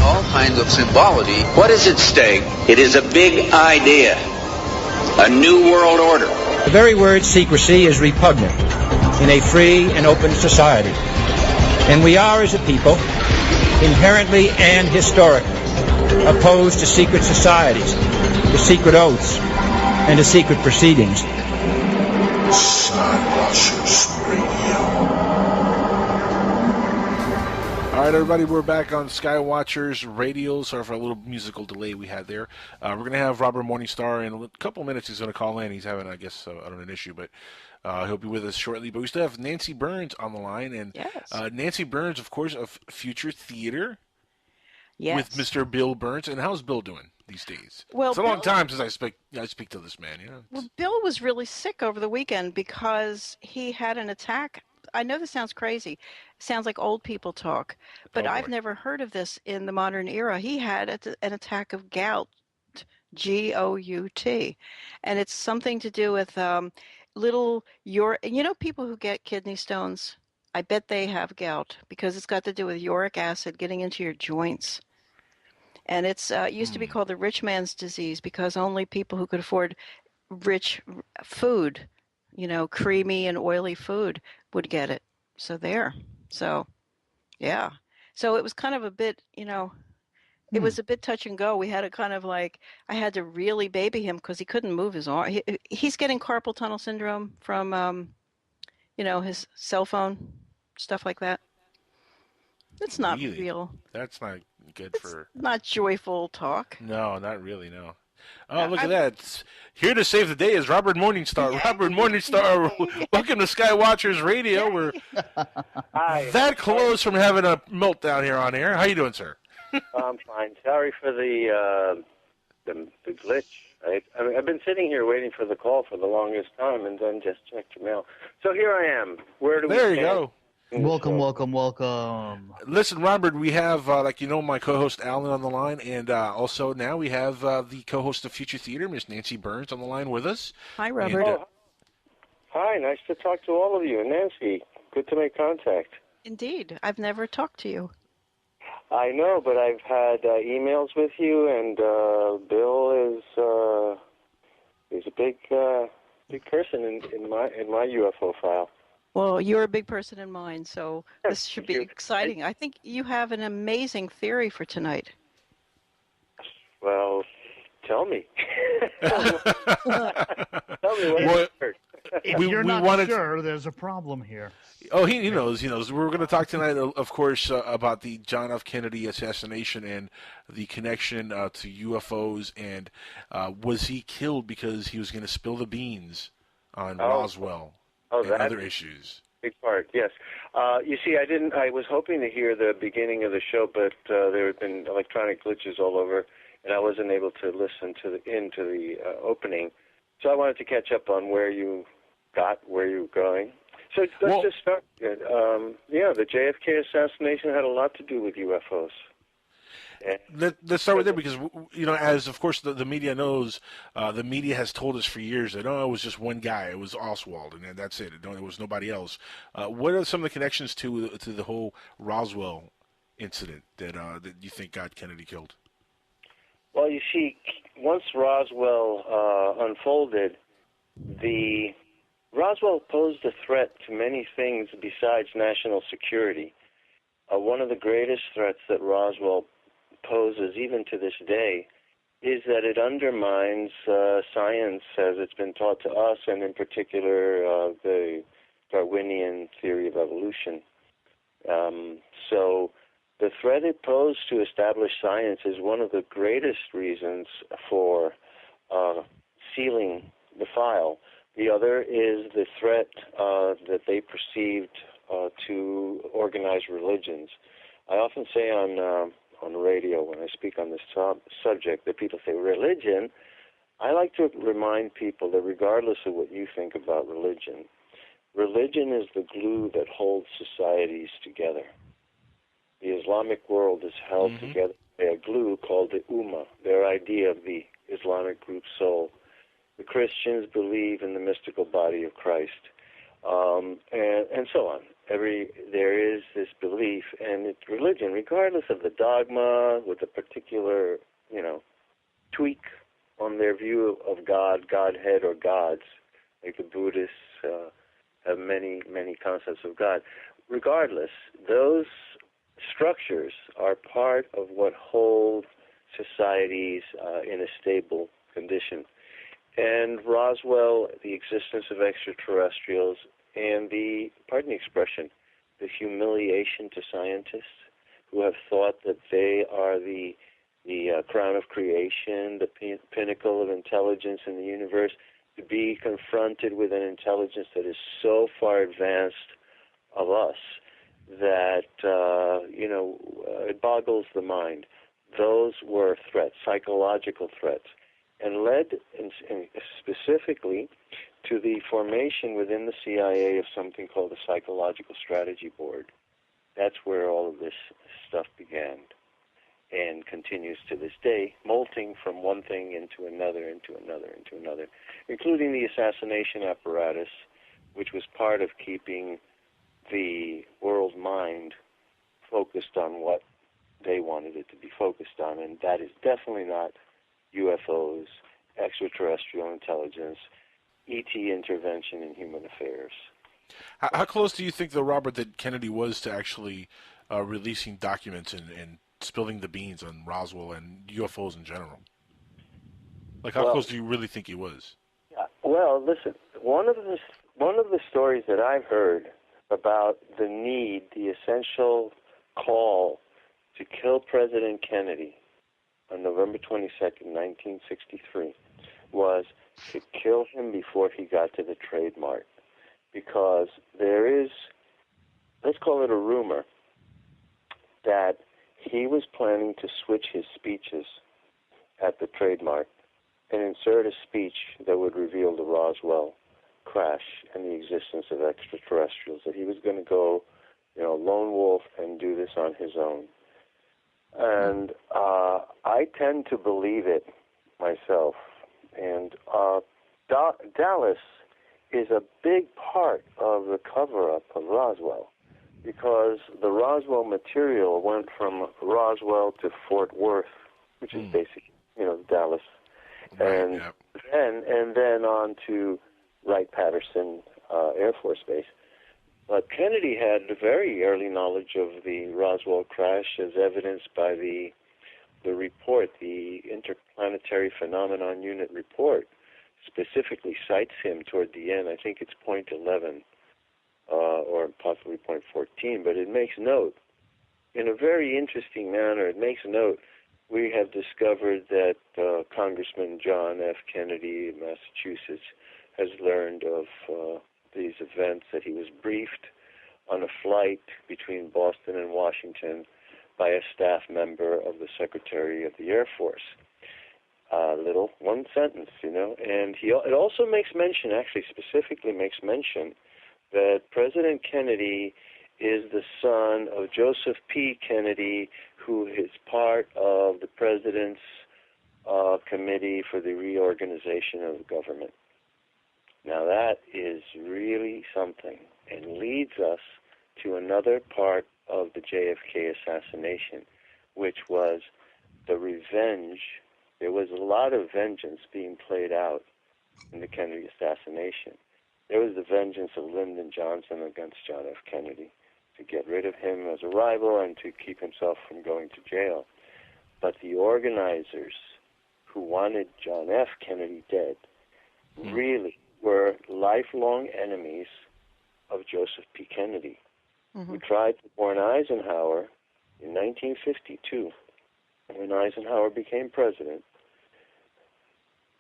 all kinds of symbology. What is at stake? It is a big idea, a new world order. The very word secrecy is repugnant in a free and open society. And we are, as a people, inherently and historically opposed to secret societies, to secret oaths, and to secret proceedings. Skywatchers Radio. All right, everybody, we're back on Skywatchers Radio. Sorry for a little musical delay we had there. We're going to have Robert Morningstar in a couple minutes. He's going to call in. He's having, I guess, an issue, but he'll be with us shortly. But we still have Nancy Birnes on the line. And yes. Nancy Birnes, of course, of Future Theater. Yes. With Mr. Bill Birnes. And how's Bill doing these days? Well, it's a long time since I speak to this man. You know? Well, Bill was really sick over the weekend because he had an attack. I know this sounds crazy. Sounds like old people talk. But I've never heard of this in the modern era. He had an attack of gout, G-O-U-T. And it's something to do with people who get kidney stones, I bet they have gout because it's got to do with uric acid getting into your joints. And it's used to be called the rich man's disease because only people who could afford rich food, creamy and oily food would get it. So yeah. So it was kind of a bit, it was a bit touch and go. We had a kind of I had to really baby him because he couldn't move his arm. He's getting carpal tunnel syndrome from, his cell phone, stuff like that. It's not really? Real. That's not good for... Not joyful talk. No, not really, no. Oh, look at that. Here to save the day is Robert Morningstar. Yay. Robert Morningstar, welcome to Skywatchers Radio. We're that close from having a meltdown here on air. How you doing, sir? I'm fine. Sorry for the glitch. I've been sitting here waiting for the call for the longest time and then just checked your mail. So here I am. Where do we stand? There you go. Welcome. Listen, Robert, we have, my co-host Alan on the line, and also now we have the co-host of Future Theater, Miss Nancy Birnes, on the line with us. Hi, Robert. And, hi, nice to talk to all of you. Nancy, good to make contact. Indeed. I've never talked to you. I know, but I've had emails with you, and Bill is a big person in my UFO file. Well, you're a big person in mine, so this should be exciting. I think you have an amazing theory for tonight. Well, tell me. Tell me what If you're not sure, there's a problem here. Oh, he knows. We're going to talk tonight, of course, about the John F. Kennedy assassination and the connection to UFOs. And was he killed because he was going to spill the beans on Roswell? And other issues. Big part, yes. You see, I was hoping to hear the beginning of the show, but there had been electronic glitches all over, and I wasn't able to listen to the opening. So I wanted to catch up on where you were going. So let's just start. The JFK assassination had a lot to do with UFOs. Let's start with that because, as of course the media knows, the media has told us for years that, it was just one guy. It was Oswald, and that's it. It was nobody else. What are some of the connections to the whole Roswell incident that you think got Kennedy killed? Well, you see, once Roswell unfolded, Roswell posed a threat to many things besides national security. One of the greatest threats that Roswell poses, even to this day, is that it undermines science as it's been taught to us, and in particular the Darwinian theory of evolution. So the threat it posed to established science is one of the greatest reasons for sealing the file. The other is the threat that they perceived to organized religions. I often say on radio when I speak on this subject that people say religion. I like to remind people that regardless of what you think about religion, religion is the glue that holds societies together. The Islamic world is held together by a glue called the Ummah, their idea of the Islamic group soul. The Christians believe in the mystical body of Christ. and so on. There is this belief, and it's religion, regardless of the dogma, with a particular, tweak on their view of God, Godhead, or gods. Like the Buddhists have many, many concepts of God. Regardless, those structures are part of what hold societies in a stable condition. And Roswell, the existence of extraterrestrials, and pardon the expression, the humiliation to scientists who have thought that they are the crown of creation, the pinnacle of intelligence in the universe, to be confronted with an intelligence that is so far advanced of us that, it boggles the mind. Those were threats, psychological threats, and led specifically to the formation within the CIA of something called the Psychological Strategy Board. That's where all of this stuff began and continues to this day, molting from one thing into another, including the assassination apparatus, which was part of keeping the world mind focused on what they wanted it to be focused on, and that is definitely not UFOs, extraterrestrial intelligence, ET intervention in human affairs. How close do you think, though, Robert, that Kennedy was to actually releasing documents and spilling the beans on Roswell and UFOs in general? Like, how close do you really think he was? Yeah. Well, listen, one of the stories that I've heard about the need, the essential call to kill President Kennedy on November 22nd, 1963, was to kill him before he got to the Trade Mart. Because there is, let's call it a rumor, that he was planning to switch his speeches at the Trade Mart and insert a speech that would reveal the Roswell crash and the existence of extraterrestrials, that he was going to go, lone wolf and do this on his own. And I tend to believe it myself. And Dallas is a big part of the cover-up of Roswell, because the Roswell material went from Roswell to Fort Worth, which is basically, Dallas, and then on to Wright-Patterson Air Force Base. But Kennedy had a very early knowledge of the Roswell crash, as evidenced by the report, the Interplanetary Phenomenon Unit report, specifically cites him toward the end. I think it's point 11 or possibly point 14, but it makes note, in a very interesting manner, it makes note, we have discovered that Congressman John F. Kennedy of Massachusetts has learned of these events, that he was briefed on a flight between Boston and Washington by a staff member of the Secretary of the Air Force. One sentence, and it also makes mention, actually specifically makes mention, that President Kennedy is the son of Joseph P. Kennedy, who is part of the President's Committee for the Reorganization of the Government. Now that is really something, and leads us to another part of the JFK assassination, which was the revenge. There was a lot of vengeance being played out in the Kennedy assassination. There was the vengeance of Lyndon Johnson against John F. Kennedy to get rid of him as a rival and to keep himself from going to jail. But the organizers who wanted John F. Kennedy dead really were lifelong enemies of Joseph P. Kennedy, who tried to warn Eisenhower in 1952. When Eisenhower became president,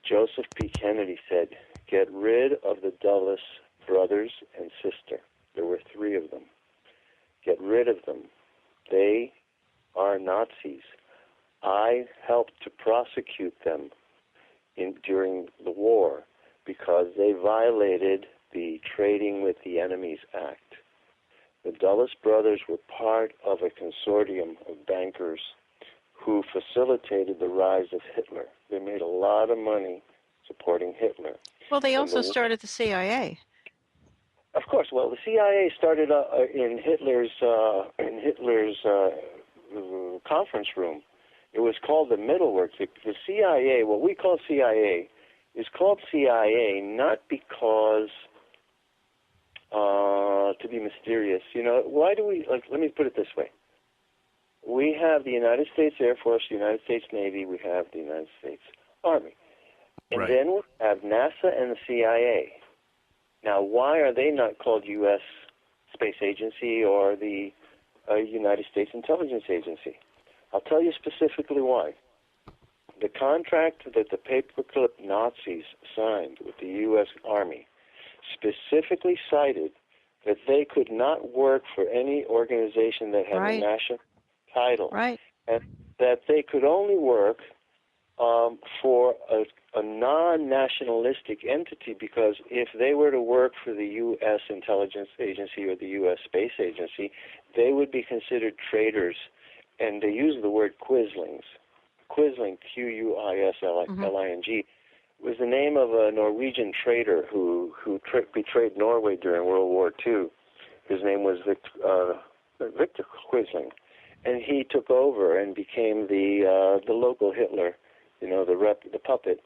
Joseph P. Kennedy said, get rid of the Dulles brothers and sister. There were 3 of them. Get rid of them. They are Nazis. I helped to prosecute them during the war because they violated the Trading with the Enemies Act. The Dulles brothers were part of a consortium of bankers who facilitated the rise of Hitler. They made a lot of money supporting Hitler. Well, they also started the CIA. Of course. Well, the CIA started in Hitler's conference room. It was called the Middleworks. The CIA, what we call CIA, is called CIA not because to be mysterious. Why do we? Let me put it this way. We have the United States Air Force, the United States Navy. We have the United States Army, and Right. then we have NASA and the CIA. Now, why are they not called U.S. Space Agency or the United States Intelligence Agency? I'll tell you specifically why. The contract that the paperclip Nazis signed with the U.S. Army specifically cited that they could not work for any organization that had Right. a national title. Right. And that they could only work for a non-nationalistic entity, because if they were to work for the U.S. Intelligence Agency or the U.S. Space Agency, they would be considered traitors, and they use the word quislings. Quisling, Q-U-I-S-L-I-N-G, was the name of a Norwegian traitor who betrayed Norway during World War II. His name was Victor Quisling, and he took over and became the local Hitler. The puppet.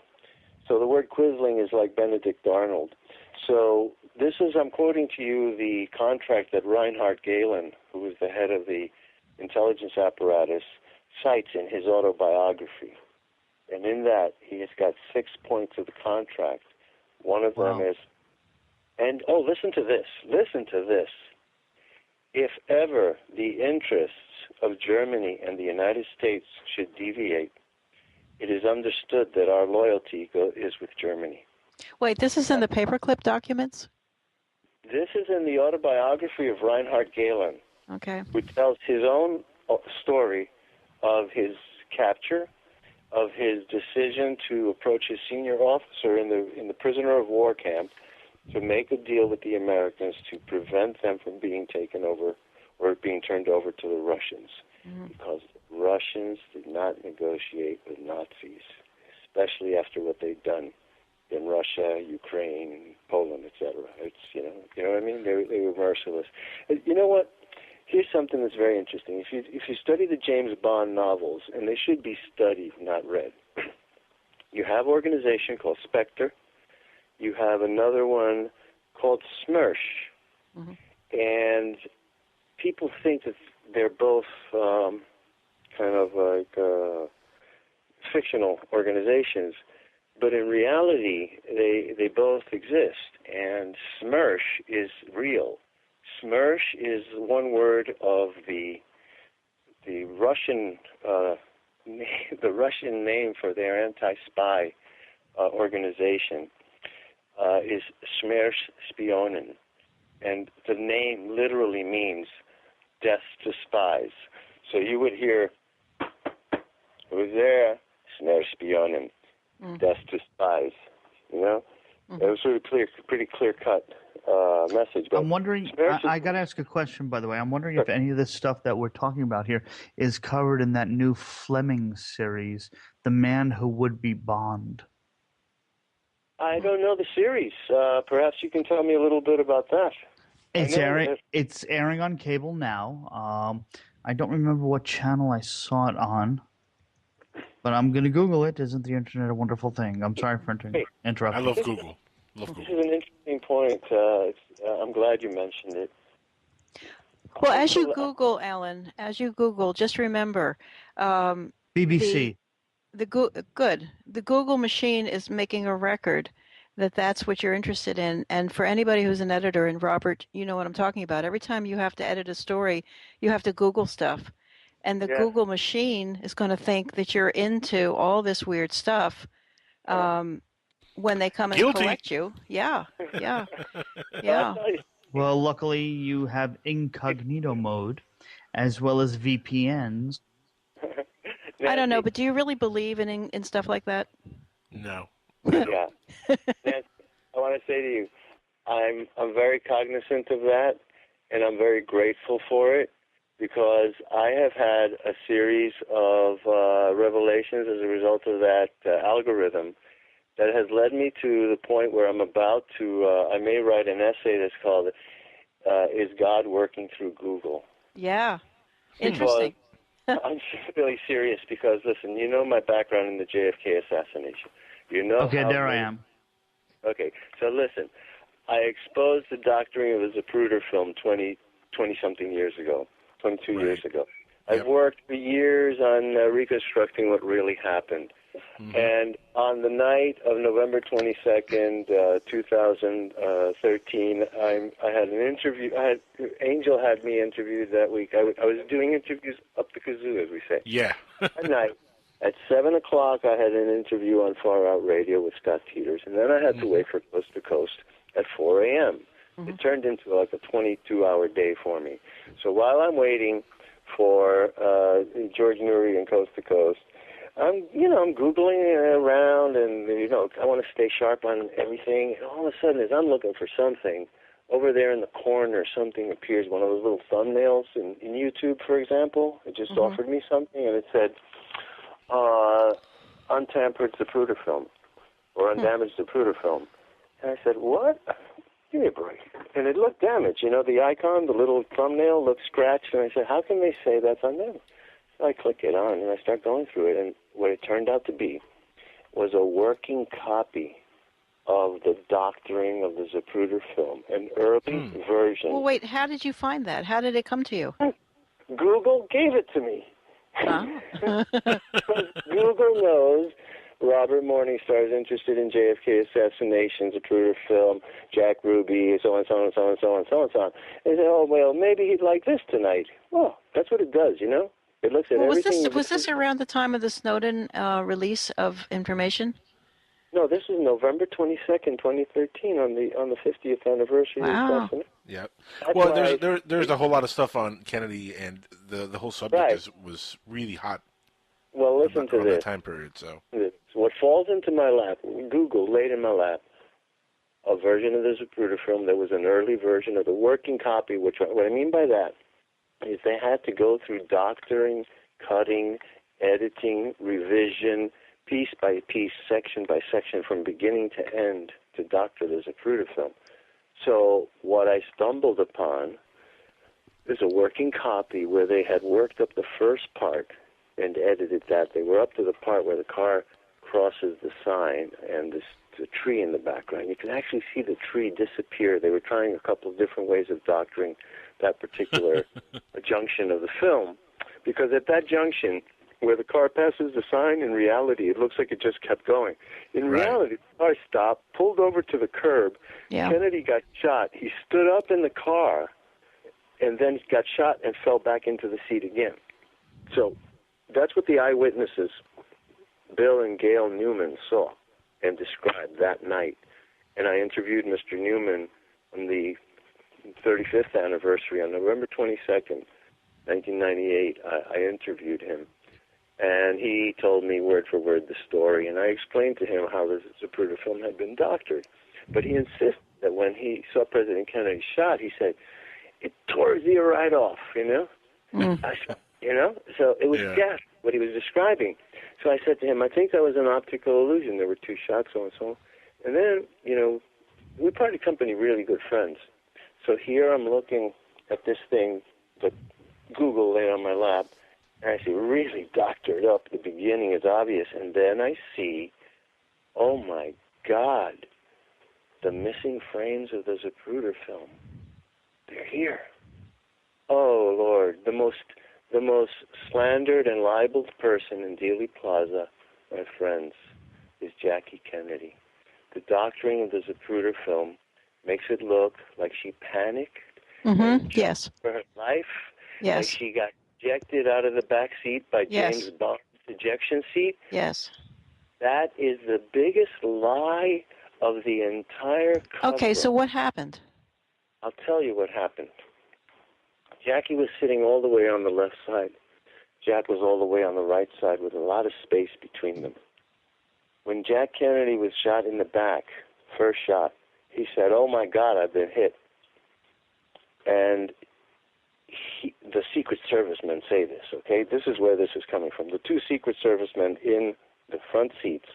So the word quisling is like Benedict Arnold. So I'm quoting to you the contract that Reinhard Gehlen, who was the head of the intelligence apparatus, cites in his autobiography. And in that, he has got 6 points of the contract. One of them is, listen to this. Listen to this. If ever the interests of Germany and the United States should deviate, it is understood that our loyalty is with Germany. Wait, this is in the paperclip documents? This is in the autobiography of Reinhard Gehlen, Okay. who tells his own story of his capture, of his decision to approach his senior officer in the prisoner of war camp to make a deal with the Americans to prevent them from being taken over or being turned over to the Russians. Because the Russians did not negotiate with Nazis, especially after what they'd done in Russia, Ukraine, Poland, etc. It's you know what I mean. They were merciless. You know what? Here's something that's very interesting. If you study the James Bond novels, and they should be studied, not read, you have an organization called Spectre. You have another one called SMERSH, and people think that they're both kind of like fictional organizations, but in reality, they both exist. And SMERSH is real. SMERSH is one word of the Russian the Russian name for their anti-spy organization is SMERSH Spionen, and the name literally means death to spies. So you would hear, it was there, SMERSH Spionen, death to spies. It was a pretty clear-cut message. But I'm wondering, I got to ask a question, by the way. I'm wondering if any of this stuff that we're talking about here is covered in that new Fleming series, The Man Who Would Be Bond. I don't know the series. Perhaps you can tell me a little bit about that. It's airing on cable now. I don't remember what channel I saw it on, but I'm going to Google it. Isn't the internet a wonderful thing? I'm sorry for interrupting. I love Google. This is an interesting point. I'm glad you mentioned it. Well, as you Google, Alan, just remember, BBC. The Google machine is making a record that's what you're interested in. And for anybody who's an editor, and Robert, you know what I'm talking about. Every time you have to edit a story, you have to Google stuff. And the Google machine is going to think that you're into all this weird stuff when they come and collect you. Yeah. Well, luckily you have incognito mode as well as VPNs. I don't know, but do you really believe in stuff like that? No. Yeah. Nancy, I want to say to you, I'm very cognizant of that, and I'm very grateful for it, because I have had a series of revelations as a result of that algorithm that has led me to the point where I'm about to, I may write an essay that's called, Is God Working Through Google? Yeah. Interesting. I'm really serious because, listen, you know my background in the JFK assassination. You know. Okay, there I am. Okay, so listen, I exposed the doctoring of the Zapruder film 20-something years ago, 22 years ago. I've worked for years on reconstructing what really happened. And on the night of November 22nd, 2013, I had an interview. Angel had me interviewed that week. I was doing interviews up the kazoo, as we say. Yeah. At night. At 7 o'clock, I had an interview on Far Out Radio with Scott Peters, and then I had to wait for Coast to Coast at 4 a.m. It turned into like a 22-hour day for me. So while I'm waiting for George Noory and Coast to Coast, I'm Googling around, and, I want to stay sharp on everything. And all of a sudden, as I'm looking for something, over there in the corner, something appears, one of those little thumbnails in YouTube, for example. It just offered me something, and it said, untampered Zapruder film, or undamaged Zapruder film. And I said, what? Give me a break. And it looked damaged. The icon, the little thumbnail looked scratched, and I said, how can they say that's undamaged? So I click it on, and I start going through it, and what it turned out to be was a working copy of the doctoring of the Zapruder film, an early version. Well, wait, how did you find that? How did it come to you? Google gave it to me. Oh. Google knows Robert Morningstar is interested in JFK assassinations, Zapruder film, Jack Ruby, so on, so on, so on, so on, so on, so on. And they say, oh, well, maybe he'd like this tonight. Well, that's what it does, It looks at everything. Was this around the time of the Snowden release of information? No, this is November 22nd, 2013, on the 50th anniversary of the assassination. Yeah. Well, there's a whole lot of stuff on Kennedy, and the whole subject was really hot. Well, listen to this. That time period, so. What falls into my lap, Google laid in my lap a version of the Zapruder film. There was an early version of the working copy, what I mean by that is they had to go through doctoring, cutting, editing, revision, piece by piece, section by section, from beginning to end to doctor the Zapruder film. So what I stumbled upon is a working copy where they had worked up the first part and edited that. They were up to the part where the car crosses the sign and the tree in the background. You can actually see the tree disappear. They were trying a couple of different ways of doctoring that particular junction of the film, because at that junction where the car passes the sign, in reality, it looks like it just kept going. In reality, the car stopped, pulled over to the curb. Yeah. Kennedy got shot. He stood up in the car, and then got shot and fell back into the seat again. So that's what the eyewitnesses, Bill and Gail Newman, saw and described that night. And I interviewed Mr. Newman on the 35th anniversary on November 22nd, 1998. I interviewed him, and he told me word for word the story, and I explained to him how the Zapruder film had been doctored. But he insisted that when he saw President Kennedy shot, he said, it tore his ear right off, So it was gas, what he was describing. So I said to him, I think that was an optical illusion. There were two shots, so and so. And then, we parted company really good friends. So here I'm looking at this thing that Google laid on my lap, and I see really doctored up. The beginning is obvious, and then I see, oh my God, the missing frames of the Zapruder film. They're here. Oh Lord, the most slandered and libeled person in Dealey Plaza, my friends, is Jackie Kennedy. The doctoring of the Zapruder film makes it look like she panicked yes. for her life, yes. like she got ejected out of the back seat by James Bond's ejection seat. Yes. That is the biggest lie of the entire cover. Okay, so what happened? I'll tell you what happened. Jackie was sitting all the way on the left side. Jack was all the way on the right side with a lot of space between them. When Jack Kennedy was shot in the back, first shot, he said, oh my God, I've been hit. And the Secret Service men say this, okay? This is where this is coming from. The two Secret Service men in the front seats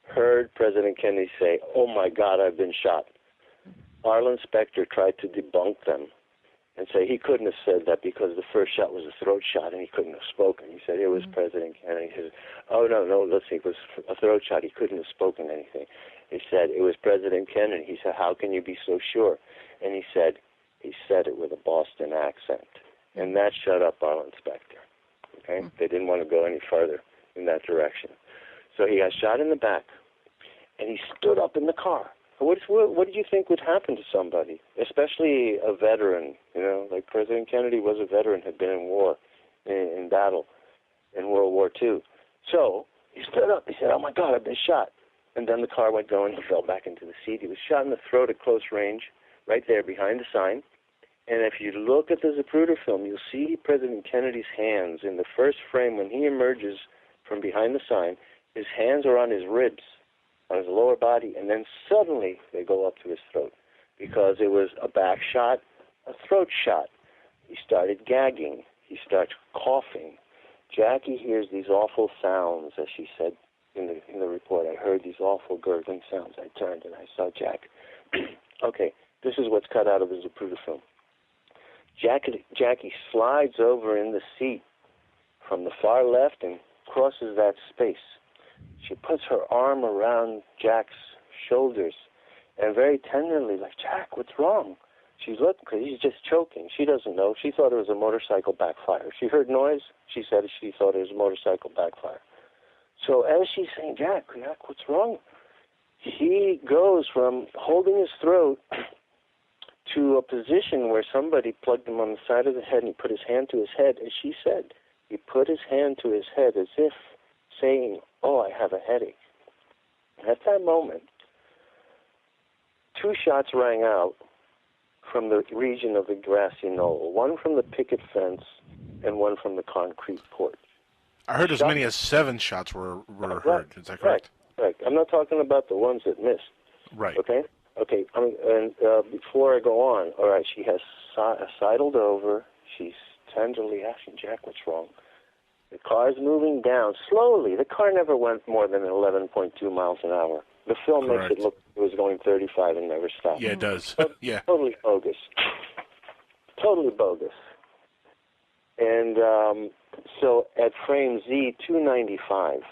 heard President Kennedy say, "Oh my God, I've been shot." Arlen Specter tried to debunk them and say he couldn't have said that because the first shot was a throat shot and he couldn't have spoken. He said it was President Kennedy. He said, "Oh, no, listen, it was a throat shot. He couldn't have spoken anything." He said, "It was President Kennedy." He said, "How can you be so sure?" And he said it with a Boston accent. And that shut up Arlen Specter. Okay? They didn't want to go any further in that direction. So he got shot in the back, and he stood up in the car. What do you think would happen to somebody, especially a veteran? You know, like President Kennedy was a veteran, had been in war, in battle, in World War II. So he stood up. He said, "Oh my God, I've been shot." And then the car went going. He fell back into the seat. He was shot in the throat at close range, right there behind the sign. And if you look at the Zapruder film, you'll see President Kennedy's hands in the first frame when he emerges from behind the sign. His hands are on his ribs, on his lower body, and then suddenly they go up to his throat because it was a back shot, a throat shot. He started gagging. He starts coughing. Jackie hears these awful sounds, as she said in the report. "I heard these awful gurgling sounds. I turned and I saw Jack." Okay, this is what's cut out of the Zapruder film. Jackie slides over in the seat from the far left and crosses that space. She puts her arm around Jack's shoulders and very tenderly, like, "Jack, what's wrong?" She's looking because he's just choking. She doesn't know. She thought it was a motorcycle backfire. She heard noise. She said she thought it was a motorcycle backfire. So as she's saying, Jack, what's wrong?" He goes from holding his throat to a position where somebody plugged him on the side of the head and he put his hand to his head. As she said, he put his hand to his head as if saying, "Oh, I have a headache." At that moment, 2 shots rang out from the region of the grassy knoll, one from the picket fence and one from the concrete porch. I heard as many as 7 shots were heard. Is that correct? Right. I'm not talking about the ones that missed. Right. Okay? Before I go on, all right, she has sidled over. She's tenderly asking, "Jack, what's wrong?" The car's moving down slowly. The car never went more than 11.2 miles an hour. The film makes it look like it was going 35 and never stopped. Yeah, it does. Yeah. Totally bogus. Totally bogus. And so at frame Z295,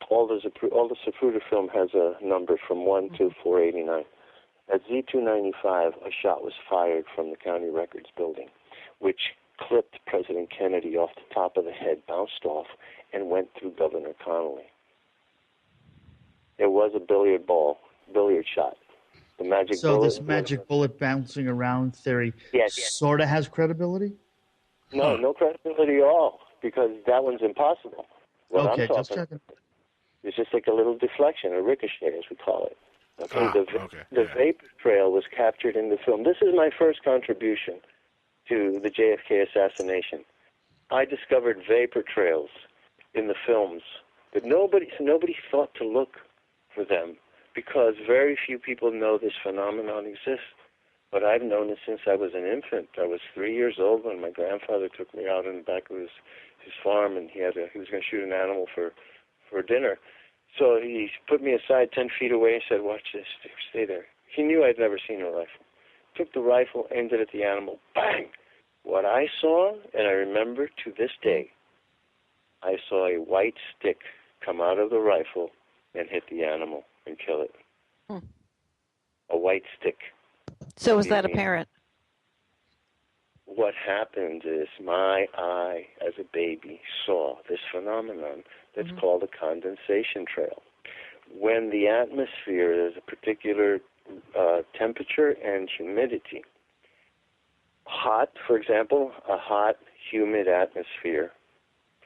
all the Zapruder film has a number from 1 to 489. At Z295, a shot was fired from the county records building, which clipped President Kennedy off the top of the head, bounced off, and went through Governor Connolly. It was a billiard shot. The magic bullet. So this magic bullet bouncing around theory sort of has credibility? No credibility at all, because that one's impossible. What okay, I'm talking just checking. It's just like a little deflection, a ricochet, as we call it. Okay, the vapor trail was captured in the film. This is my first contribution to the JFK assassination. I discovered vapor trails in the films, but nobody thought to look for them because very few people know this phenomenon exists. But I've known it since I was an infant. I was 3 years old when my grandfather took me out in the back of his farm, and he was going to shoot an animal for dinner. So he put me aside 10 feet away and said, "Watch this, stay there." He knew I'd never seen a rifle. Took the rifle, aimed it at the animal, bang! What I saw, and I remember to this day, I saw a white stick come out of the rifle and hit the animal and kill it. A white stick. So was that apparent? What happened is my eye as a baby saw this phenomenon that's called a condensation trail. When the atmosphere is a particular temperature and humidity, hot, for example, a hot, humid atmosphere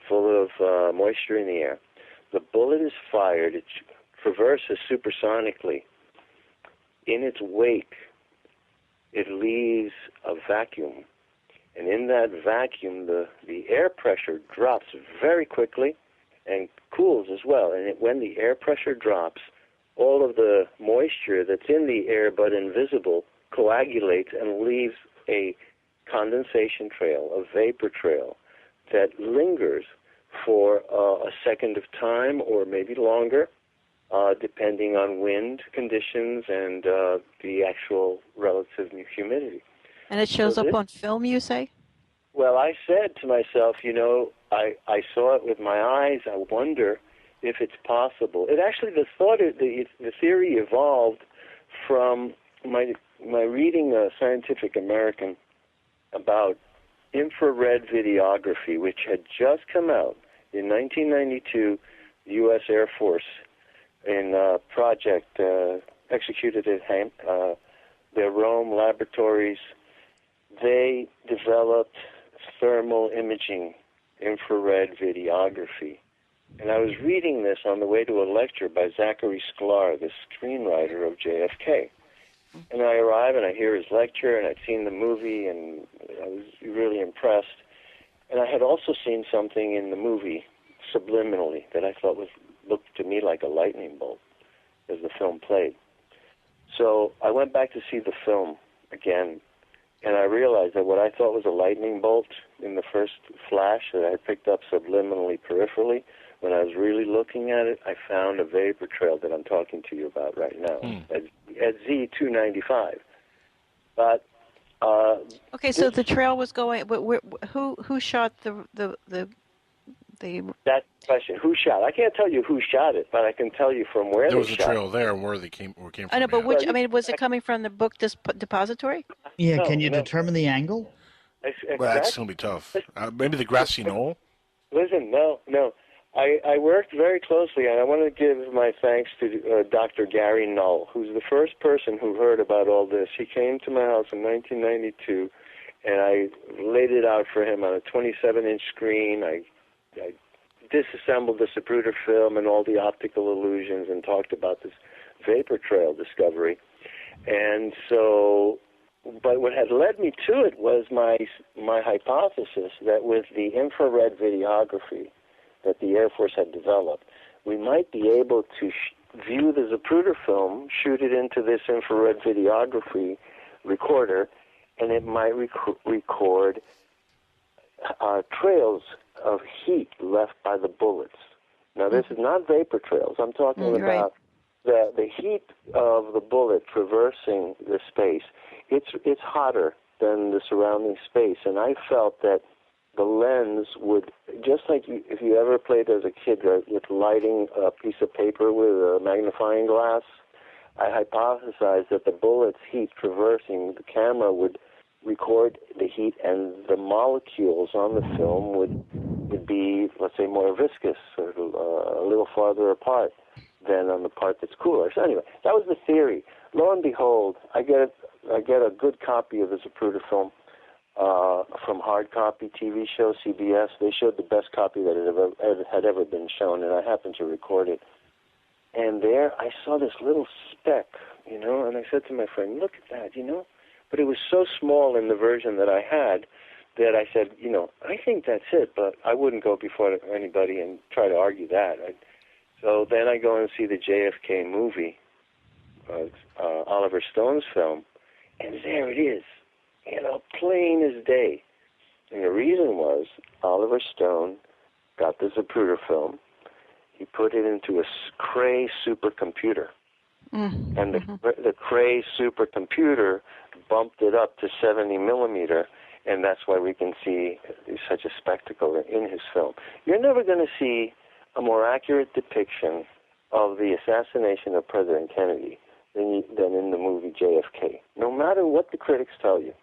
full of moisture in the air, the bullet is fired, it traverses supersonically. In its wake, it leaves a vacuum. And in that vacuum, the air pressure drops very quickly and cools as well. And when the air pressure drops, all of the moisture that's in the air but invisible coagulates and leaves a condensation trail, a vapor trail, that lingers for a second of time or maybe longer. depending on wind conditions and the actual relative humidity. And it shows up on film, you say? Well, I said to myself, I saw it with my eyes. I wonder if it's possible. It actually, the theory evolved from my reading Scientific American about infrared videography, which had just come out in 1992, the U.S. Air Force in a project executed at their Rome laboratories. They developed thermal imaging, infrared videography. And I was reading this on the way to a lecture by Zachary Sklar, the screenwriter of JFK. And I arrive and I hear his lecture, and I'd seen the movie, and I was really impressed. And I had also seen something in the movie subliminally that I thought looked to me like a lightning bolt as the film played. So I went back to see the film again, and I realized that what I thought was a lightning bolt in the first flash that I had picked up subliminally, peripherally, when I was really looking at it, I found a vapor trail that I'm talking to you about right now at Z295. But okay, so the trail was going. But who shot the? That question. Who shot? I can't tell you who shot it, but I can tell you from where there was they a shot trail it. there and where they came from. I know, but which? I mean, was it coming from the book depository? Yeah, can you determine the angle? Exactly. Well, that's going to be tough. Maybe the grassy knoll? Listen, no. I worked very closely, and I want to give my thanks to Dr. Gary Null, who's the first person who heard about all this. He came to my house in 1992, and I laid it out for him on a 27-inch screen. I disassembled the Zapruder film and all the optical illusions and talked about this vapor trail discovery. And so, but what had led me to it was my hypothesis that with the infrared videography that the Air Force had developed, we might be able to view the Zapruder film, shoot it into this infrared videography recorder, and it might record trails of heat left by the bullets. Now, this is not vapor trails. I'm talking about the heat of the bullet traversing the space. It's hotter than the surrounding space, and I felt that the lens would, just like if you ever played as a kid with lighting a piece of paper with a magnifying glass, I hypothesized that the bullet's heat traversing the camera would record the heat, and the molecules on the film would be, let's say, more viscous or a little farther apart than on the part that's cooler. So anyway, that was the theory. Lo and behold, I get a good copy of the Zapruder film from hard copy TV show CBS. They showed the best copy that had ever been shown, and I happened to record it. And there I saw this little speck, and I said to my friend, "Look at that, But it was so small in the version that I had that I said, I think that's it, but I wouldn't go before anybody and try to argue that. So then I go and see the JFK movie, Oliver Stone's film, and there it is, plain as day. And the reason was Oliver Stone got the Zapruder film. He put it into a Cray supercomputer. And the Cray supercomputer bumped it up to 70 millimeter, and that's why we can see such a spectacle in his film. You're never going to see a more accurate depiction of the assassination of President Kennedy than in the movie JFK. No matter what the critics tell you,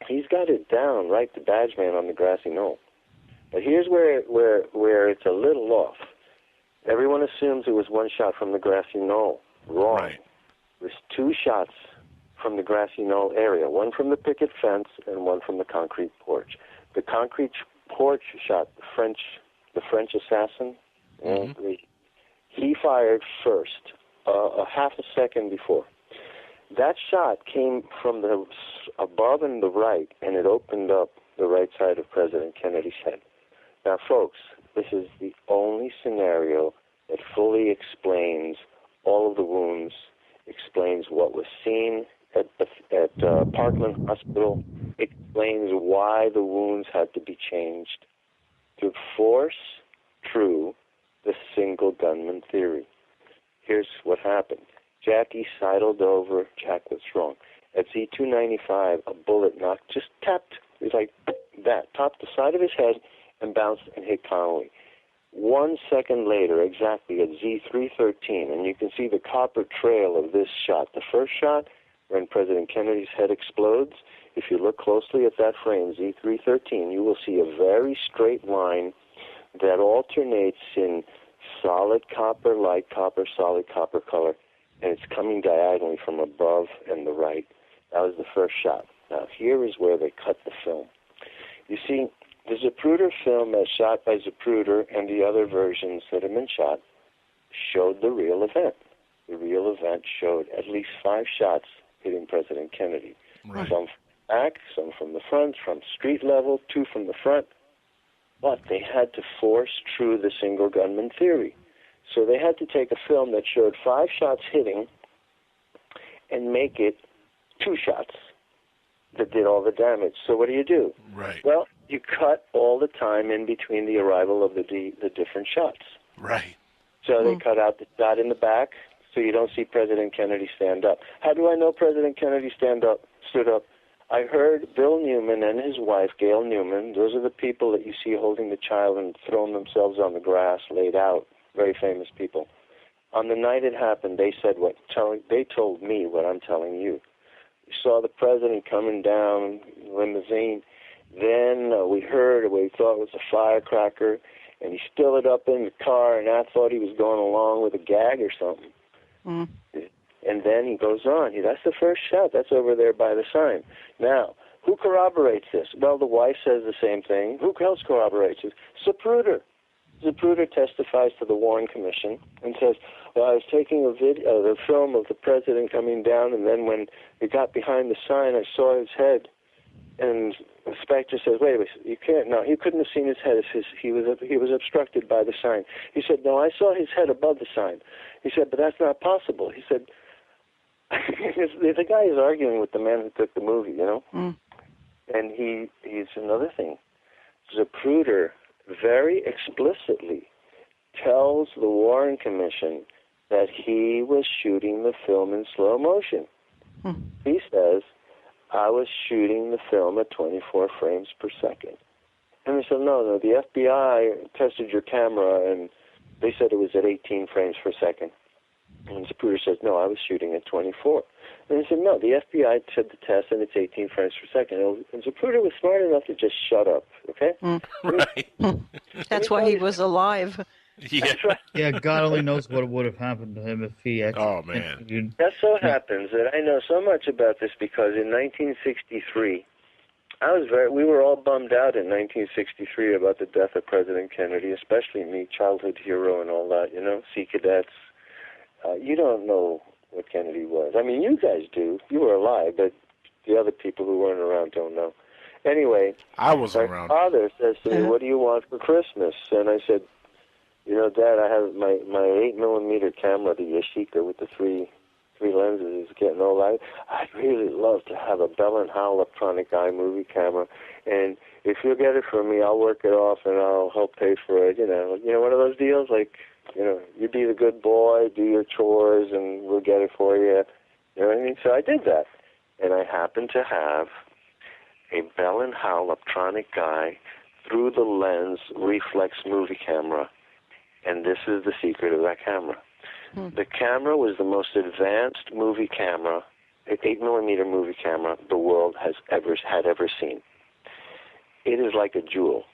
he's got it down right to Badgeman on the grassy knoll. But here's where it's a little off. Everyone assumes it was one shot from the grassy knoll. Wrong. Right. There's two shots from the grassy knoll area, one from the picket fence and one from the concrete porch. The concrete porch shot the French assassin. He fired first, a half a second before. That shot came from the above and the right, and it opened up the right side of President Kennedy's head. Now, folks, this is the only scenario that fully explains all of the wounds, explains what was seen at Parkland Hospital, explains why the wounds had to be changed to force true the single gunman theory. here's what happened. Jackie sidled over. Jack was wrong. At Z295, a bullet just tapped. It was like that, topped the side of his head and bounced and hit Connolly. 1 second later, exactly at Z313, and you can see the copper trail of this shot. The first shot, when President Kennedy's head explodes, if you look closely at that frame, Z313, you will see a very straight line that alternates in solid copper, light copper, solid copper color, and it's coming diagonally from above and the right. That was the first shot. Now, here is where they cut the film. You see, the Zapruder film as shot by Zapruder and the other versions that have been shot showed the real event. The real event showed at least 5 shots hitting President Kennedy. Right. Some from the back, some from the front, from street level, 2 from the front. But they had to force true the single gunman theory. So they had to take a film that showed 5 shots hitting and make it 2 shots that did all the damage. So what do? Right. Well, you cut all the time in between the arrival of the different shots. Right. So they cut out the shot in the back, so you don't see President Kennedy stand up. How do I know President Kennedy stood up? I heard Bill Newman and his wife, Gail Newman. Those are the people that you see holding the child and throwing themselves on the grass, laid out. Very famous people. On the night it happened, they said they told me what I'm telling you. We saw the president coming down limousine. Then we heard what we thought was a firecracker, and he stood it up in the car, and I thought he was going along with a gag or something. Mm. And then he goes on. That's the first shot. That's over there by the sign. Now, who corroborates this? Well, the wife says the same thing. Who else corroborates this? Zapruder. Zapruder testifies to the Warren Commission and says, well, I was taking the film of the president coming down, and then when it got behind the sign, I saw his head. And the inspector says, wait, you can't. No, he couldn't have seen his head. He was obstructed by the sign. He said, no, I saw his head above the sign. He said, but that's not possible. He said, the guy is arguing with the man who took the movie, you know? Mm. And he's another thing. Zapruder very explicitly tells the Warren Commission that he was shooting the film in slow motion. Mm. He says, I was shooting the film at 24 frames per second. And they said, no, the FBI tested your camera, and they said it was at 18 frames per second. And Zapruder says, no, I was shooting at 24. And they said, no, the FBI did the test, and it's 18 frames per second. And Zapruder was smart enough to just shut up, okay? Mm. Right. That's why he was alive. Yeah. Right. Yeah, God only knows what would have happened to him if he actually... Oh, man. That so happens that I know so much about this because in 1963, we were all bummed out in 1963 about the death of President Kennedy, especially me, childhood hero and all that, Sea Cadets. You don't know what Kennedy was. I mean, you guys do. You were alive, but the other people who weren't around don't know. Anyway, I wasn't around. My father says to me, what do you want for Christmas? And I said, Dad, I have my 8mm camera, the Yashica with the three lenses is getting old. I'd really love to have a Bell & Howell electronic eye movie camera, and if you'll get it for me, I'll work it off and I'll help pay for it. One of those deals like, you be the good boy, do your chores, and we'll get it for you. You know what I mean? So I did that, and I happened to have a Bell & Howell electronic eye through the lens reflex movie camera. And this is the secret of that camera. The camera was the most advanced movie camera, 8mm movie camera, the world had ever seen. It is like a jewel.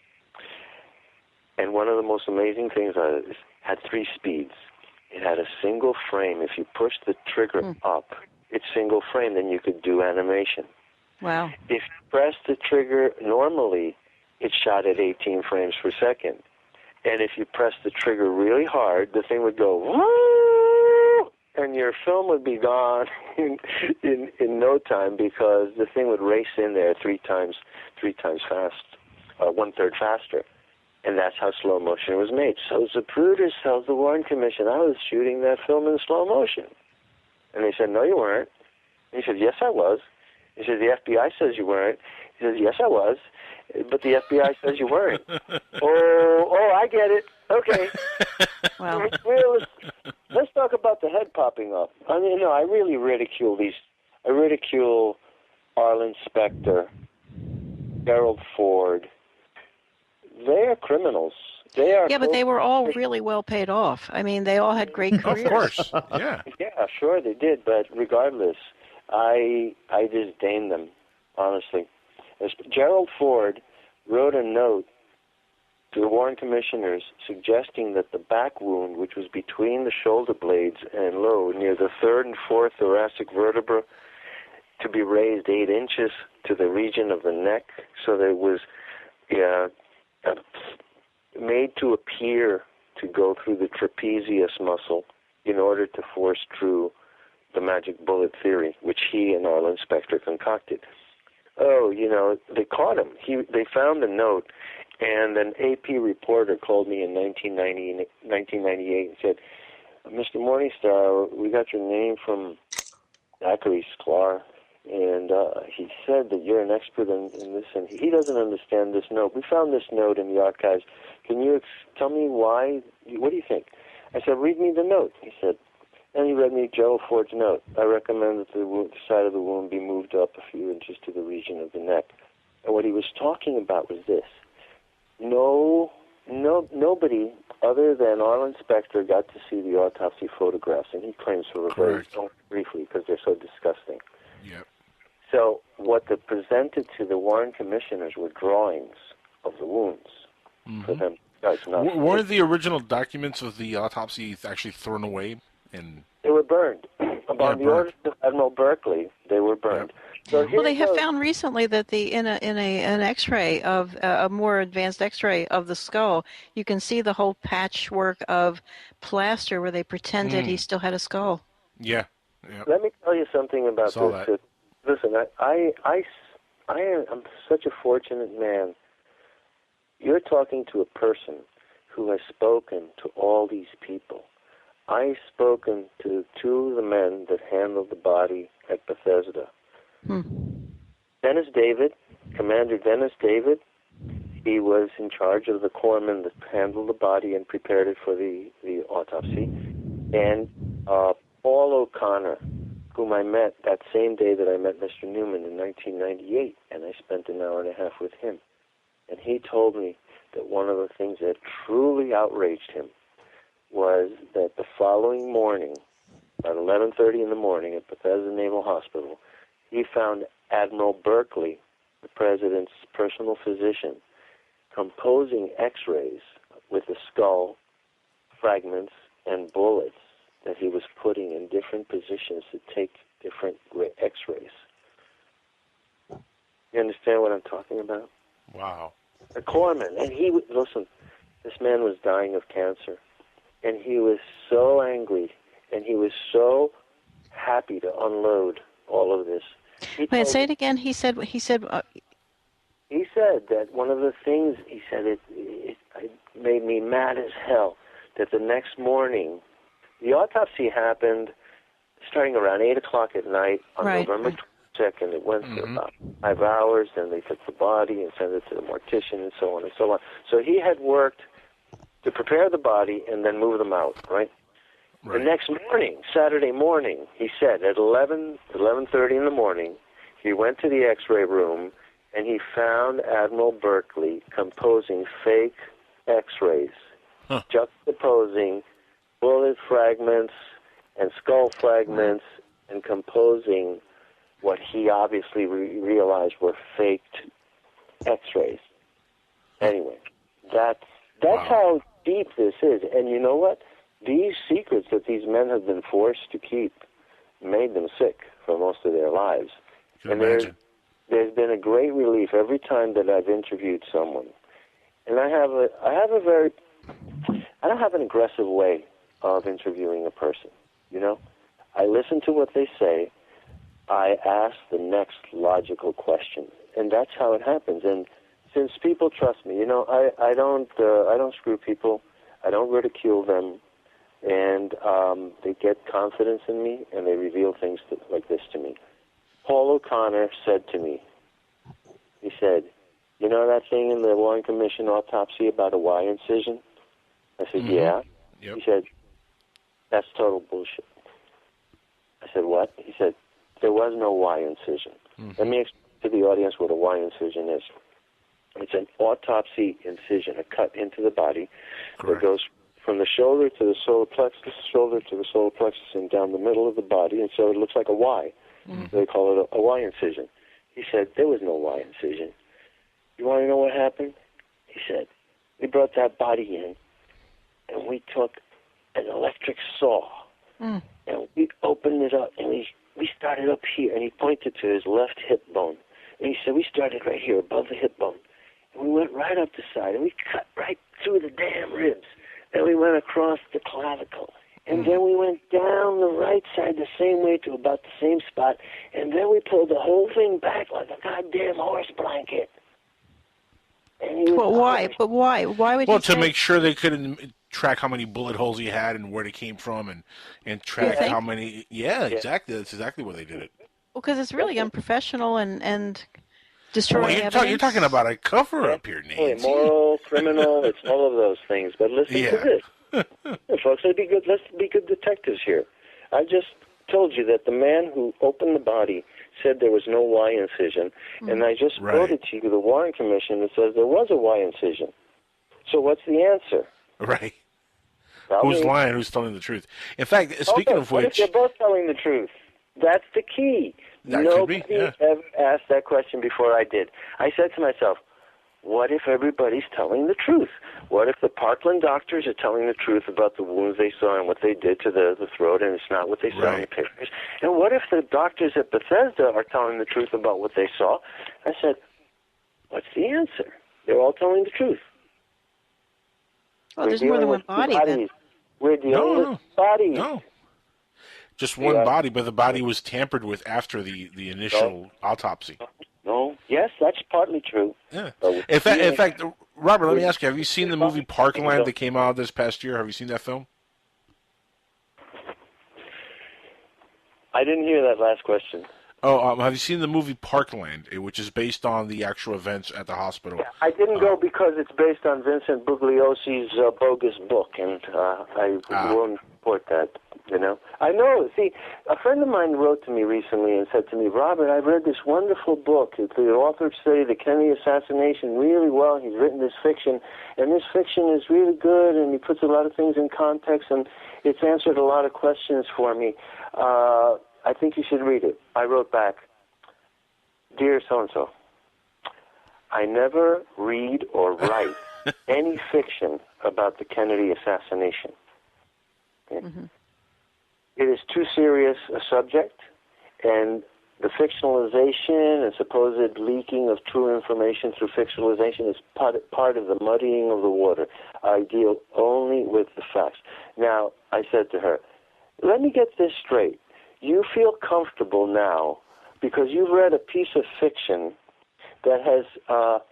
And one of the most amazing things is it had 3 speeds. It had a single frame. If you push the trigger up, it's single frame, then you could do animation. Wow. If you press the trigger normally, it shot at 18 frames per second. And if you press the trigger really hard, the thing would go, woo, and your film would be gone in no time because the thing would race in there 3 times fast, 1/3 faster. And that's how slow motion was made. So Zapruder tells the Warren Commission, I was shooting that film in slow motion. And they said, no, you weren't. And he said, yes, I was. He said, the FBI says you weren't. He says, yes, I was, but the FBI says you weren't. Oh, I get it. Okay. Wow. Let's talk about the head popping off. I mean, no, I really ridicule these. I ridicule Arlen Specter, Gerald Ford. They are criminals. They are. Yeah, but they were all really well paid off. I mean, they all had great careers. Of course. Yeah. Yeah, sure they did. But regardless, I disdain them, honestly. Gerald Ford wrote a note to the Warren Commissioners suggesting that the back wound, which was between the shoulder blades and low, near the third and fourth thoracic vertebra, to be raised 8 inches to the region of the neck, so that it was made to appear to go through the trapezius muscle in order to force through the magic bullet theory, which he and Arlen Specter concocted. Oh, they caught him. They found the note, and an AP reporter called me in 1998 and said, Mr. Morningstar, we got your name from Zachary Sklar, and he said that you're an expert in this, and he doesn't understand this note. We found this note in the archives. Can you tell me why? What do you think? I said, read me the note. He said, and he read me Gerald Ford's note. I recommend that the side of the wound be moved up a few inches to the region of the neck. And what he was talking about was this. Nobody other than Arlen Specter got to see the autopsy photographs, and he claims for a very briefly because they're so disgusting. Yep. So what they presented to the Warren Commissioners were drawings of the wounds for them. Weren't the original documents of the autopsy actually thrown away? They were burned. Upon the orders of Admiral Berkeley, they were burned. Yep. So well, they have found recently that in an X-ray of a more advanced X-ray of the skull, you can see the whole patchwork of plaster where they pretended he still had a skull. Yeah. Yep. Let me tell you something about this. Listen, I'm such a fortunate man. You're talking to a person who has spoken to all these people. I've spoken to 2 of the men that handled the body at Bethesda. Dennis David, Commander Dennis David, he was in charge of the corpsmen that handled the body and prepared it for the autopsy. And Paul O'Connor, whom I met that same day that I met Mr. Newman in 1998, and I spent an hour and a half with him. And he told me that one of the things that truly outraged him was that the following morning, at 11:30 in the morning at Bethesda Naval Hospital, he found Admiral Berkeley, the president's personal physician, composing X-rays with the skull fragments and bullets that he was putting in different positions to take different X-rays. You understand what I'm talking about? Wow. A corpsman, and listen, this man was dying of cancer, and he was so angry, and he was so happy to unload all of this. Wait, say it again. He said he said that one of the things, he said, it made me mad as hell, that the next morning, the autopsy happened starting around 8 o'clock at night on November 22nd. It went for about 5 hours, then they took the body and sent it to the mortician and so on and so on. So he had worked to prepare the body and then move them out, right? The next morning, Saturday morning, he said at 11:30 in the morning, he went to the X-ray room and he found Admiral Berkeley composing fake X-rays, juxtaposing bullet fragments and skull fragments and composing what he obviously realized were faked X-rays. Anyway, that's how deep this is. And you know what? These secrets that these men have been forced to keep made them sick for most of their lives. And there's been a great relief every time that I've interviewed someone. And I don't have an aggressive way of interviewing a person, you know? I listen to what they say. I ask the next logical question, and that's how it happens. And since people trust me, you know, I don't screw people. I don't ridicule them, and they get confidence in me, and they reveal things like this to me. Paul O'Connor said to me, He said, you know that thing in the Warren Commission autopsy about a Y incision? I said, yeah. Yep. He said, that's total bullshit. I said, what? He said, there was no Y incision. Let me explain to the audience what a Y incision is. It's an autopsy incision, a cut into the body that goes from the shoulder to the solar plexus, shoulder to the solar plexus, and down the middle of the body, and so it looks like a Y. They call it a Y incision. He said, there was no Y incision. You want to know what happened? He said, we brought that body in, and we took an electric saw, and we opened it up, and we started up here, and he pointed to his left hip bone. And he said, we started right here above the hip bone. And we went right up the side, and we cut right through the damn ribs. Then we went across the clavicle. And then we went down the right side the same way to about the same spot. And then we pulled the whole thing back like a goddamn horse blanket. But why? But why? Why would Well, he to say... make sure they couldn't track how many bullet holes he had and where they came from and track how many... Yeah, exactly. That's exactly why they did it. Well, because it's really unprofessional and destroying evidence. You're talking about a cover-up here, Nancy. Immoral, criminal, it's all of those things. But listen to this. Folks, let's be good detectives here. I just told you that the man who opened the body said there was no Y incision, and I just quoted to you the Warren Commission that says there was a Y incision. So what's the answer? Right. Who's lying? Who's telling the truth? In fact, speaking of which... What if they're both telling the truth? That's the key. Nobody ever asked that question before I did. I said to myself, what if everybody's telling the truth? What if the Parkland doctors are telling the truth about the wounds they saw and what they did to the throat, and it's not what they saw in the pictures? And what if the doctors at Bethesda are telling the truth about what they saw? I said, what's the answer? They're all telling the truth. Well, there's more than one body then. We're dealing with bodies. No. Just one body, but the body was tampered with after the initial autopsy. No. Yes, that's partly true. Yeah. In fact, Robert, let me ask you, have you seen the movie Parkland that came out this past year? Have you seen that film? I didn't hear that last question. Oh, have you seen the movie Parkland, which is based on the actual events at the hospital? Yeah, I didn't go because it's based on Vincent Bugliosi's bogus book, and I won't support that, you know. I know, see, a friend of mine wrote to me recently and said to me, Robert, I read this wonderful book. The author studied the Kennedy assassination really well. He's written this fiction, and this fiction is really good, and he puts a lot of things in context, and it's answered a lot of questions for me. I think you should read it. I wrote back, Dear so-and-so, I never read or write any fiction about the Kennedy assassination. Okay? It is too serious a subject, and the fictionalization and supposed leaking of true information through fictionalization is part of the muddying of the water. I deal only with the facts. Now, I said to her, let me get this straight. You feel comfortable now because you've read a piece of fiction that has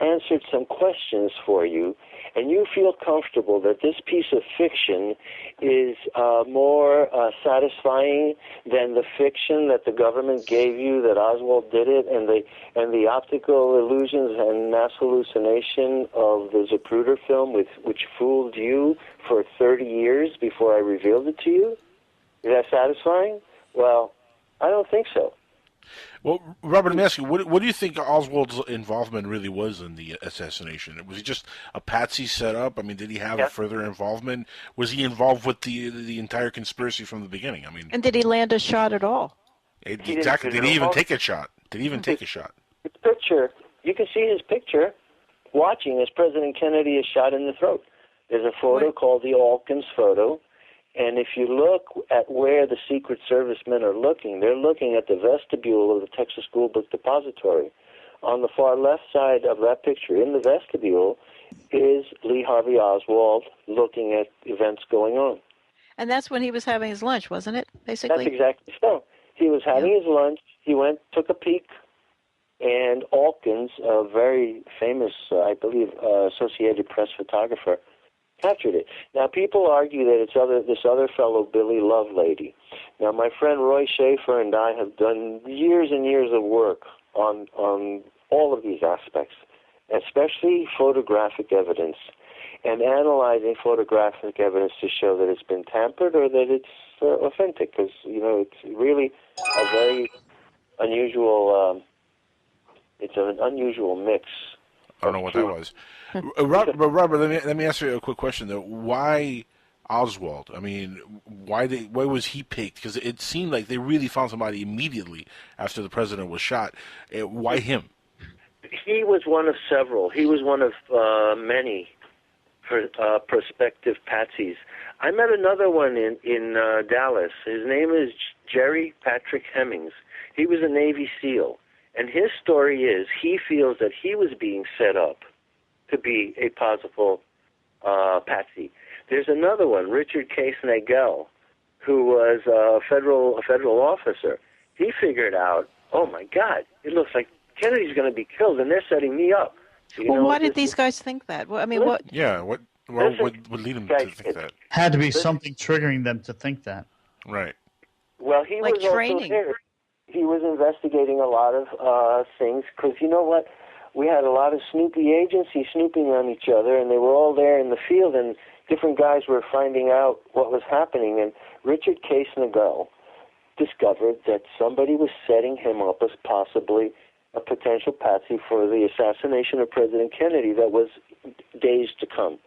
answered some questions for you, and you feel comfortable that this piece of fiction is more satisfying than the fiction that the government gave you, that Oswald did it, and the optical illusions and mass hallucination of the Zapruder film, which fooled you for 30 years before I revealed it to you? Is that satisfying? Well, I don't think so. Well, Robert, let me ask you, what do you think Oswald's involvement really was in the assassination? Was he just a patsy set up? I mean, did he have further involvement? Was he involved with the entire conspiracy from the beginning? I mean, and did he land a shot at all? Exactly. Did he even take a shot? Did he even take a shot? His picture, you can see his picture watching as President Kennedy is shot in the throat. There's a photo called the Alkins photo. And if you look at where the Secret Service men are looking, they're looking at the vestibule of the Texas School Book Depository. On the far left side of that picture, in the vestibule, is Lee Harvey Oswald looking at events going on. And that's when he was having his lunch, wasn't it, basically? That's exactly so. He was having his lunch. He took a peek, and Alkins, a very famous, I believe, Associated Press photographer, captured it. Now, people argue that it's this other fellow, Billy Lovelady. Now, my friend Roy Schaefer and I have done years and years of work on all of these aspects, especially photographic evidence, and analyzing photographic evidence to show that it's been tampered or that it's authentic, because, it's really a very unusual, it's an unusual mix. I don't know what that was. Robert, let me ask you a quick question, though. Why Oswald? I mean, why was he picked? Because it seemed like they really found somebody immediately after the president was shot. Why him? He was one of several. He was one of many prospective patsies. I met another one in Dallas. His name is Jerry Patrick Hemmings. He was a Navy SEAL, and his story is he feels that he was being set up to be a possible patsy. There's another one, Richard Case Nagel, who was a federal officer. He figured out, oh my God, it looks like Kennedy's going to be killed, and they're setting me up. So, why did these guys think that? Well, I mean, what? Yeah, what would lead them to think that? Had to be something triggering them to think that. Right. Well, he like was training. Also there. He was investigating a lot of things, because you know what? We had a lot of Snoopy agencies snooping on each other, and they were all there in the field, and different guys were finding out what was happening. And Richard Case Nagel discovered that somebody was setting him up as possibly a potential patsy for the assassination of President Kennedy that was days to come.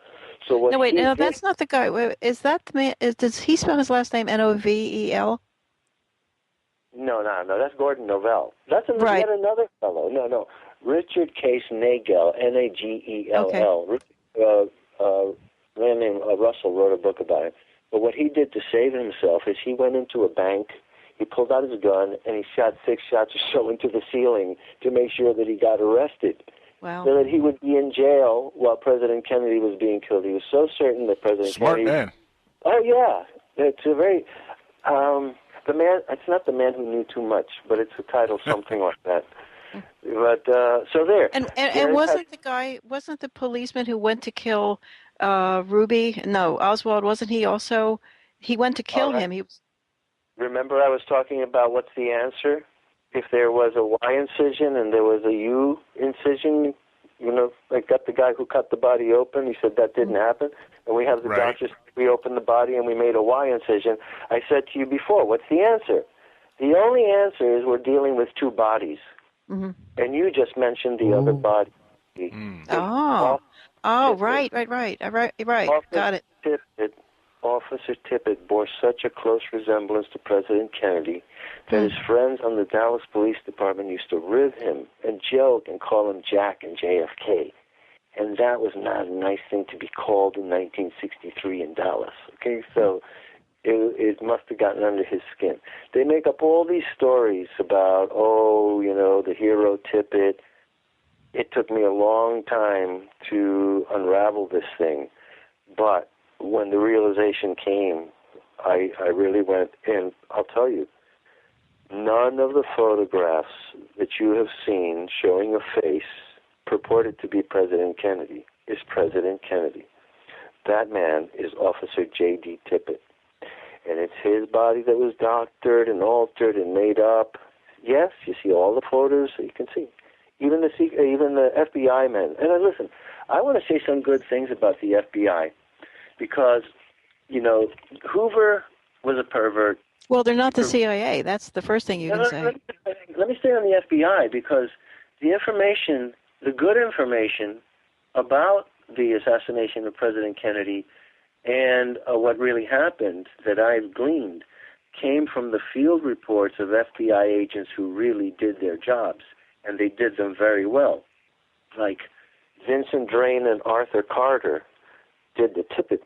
So what? No, that's not the guy. Is that the man? Does he spell his last name Novel? No, that's Gordon Novell. That's right. Yet another fellow. No. Richard Case Nagel, Nagell. Okay. A man named Russell wrote a book about it. But what he did to save himself is he went into a bank, he pulled out his gun, and he shot 6 shots or so into the ceiling to make sure that he got arrested. Wow. So that he would be in jail while President Kennedy was being killed. He was so certain that President Kennedy... Smart man. Oh, yeah. It's a very... the man... It's not the man who knew too much, but it's a title something like that. But, so there. And wasn't the policeman who went to kill Ruby? No, Oswald, wasn't he also... He went to kill him. He was... Remember I was talking about what's the answer? If there was a Y incision and there was a U incision, I got the guy who cut the body open. He said that didn't happen. And we have the doctors, we opened the body and we made a Y incision. I said to you before, what's the answer? The only answer is we're dealing with two bodies. Mm-hmm. And you just mentioned the other body. Right. Got it. Officer Tippit bore such a close resemblance to President Kennedy that his friends on the Dallas Police Department used to rib him and joke and call him Jack and JFK. And that was not a nice thing to be called in 1963 in Dallas. Okay, so it must have gotten under his skin. They make up all these stories about, the hero Tippit. It took me a long time to unravel this thing, but when the realization came, I really went, and I'll tell you, none of the photographs that you have seen showing a face purported to be President Kennedy is President Kennedy. That man is Officer J.D. Tippit. And it's his body that was doctored and altered and made up. Yes, you see all the photos that you can see. Even the FBI men. And listen, I want to say some good things about the FBI. Because, Hoover was a pervert. Well, they're not the CIA. That's the first thing you can say. Let me stay on the FBI, because the information, the good information about the assassination of President Kennedy and what really happened that I've gleaned came from the field reports of FBI agents who really did their jobs, and they did them very well. Like Vincent Drain and Arthur Carter did the Tippit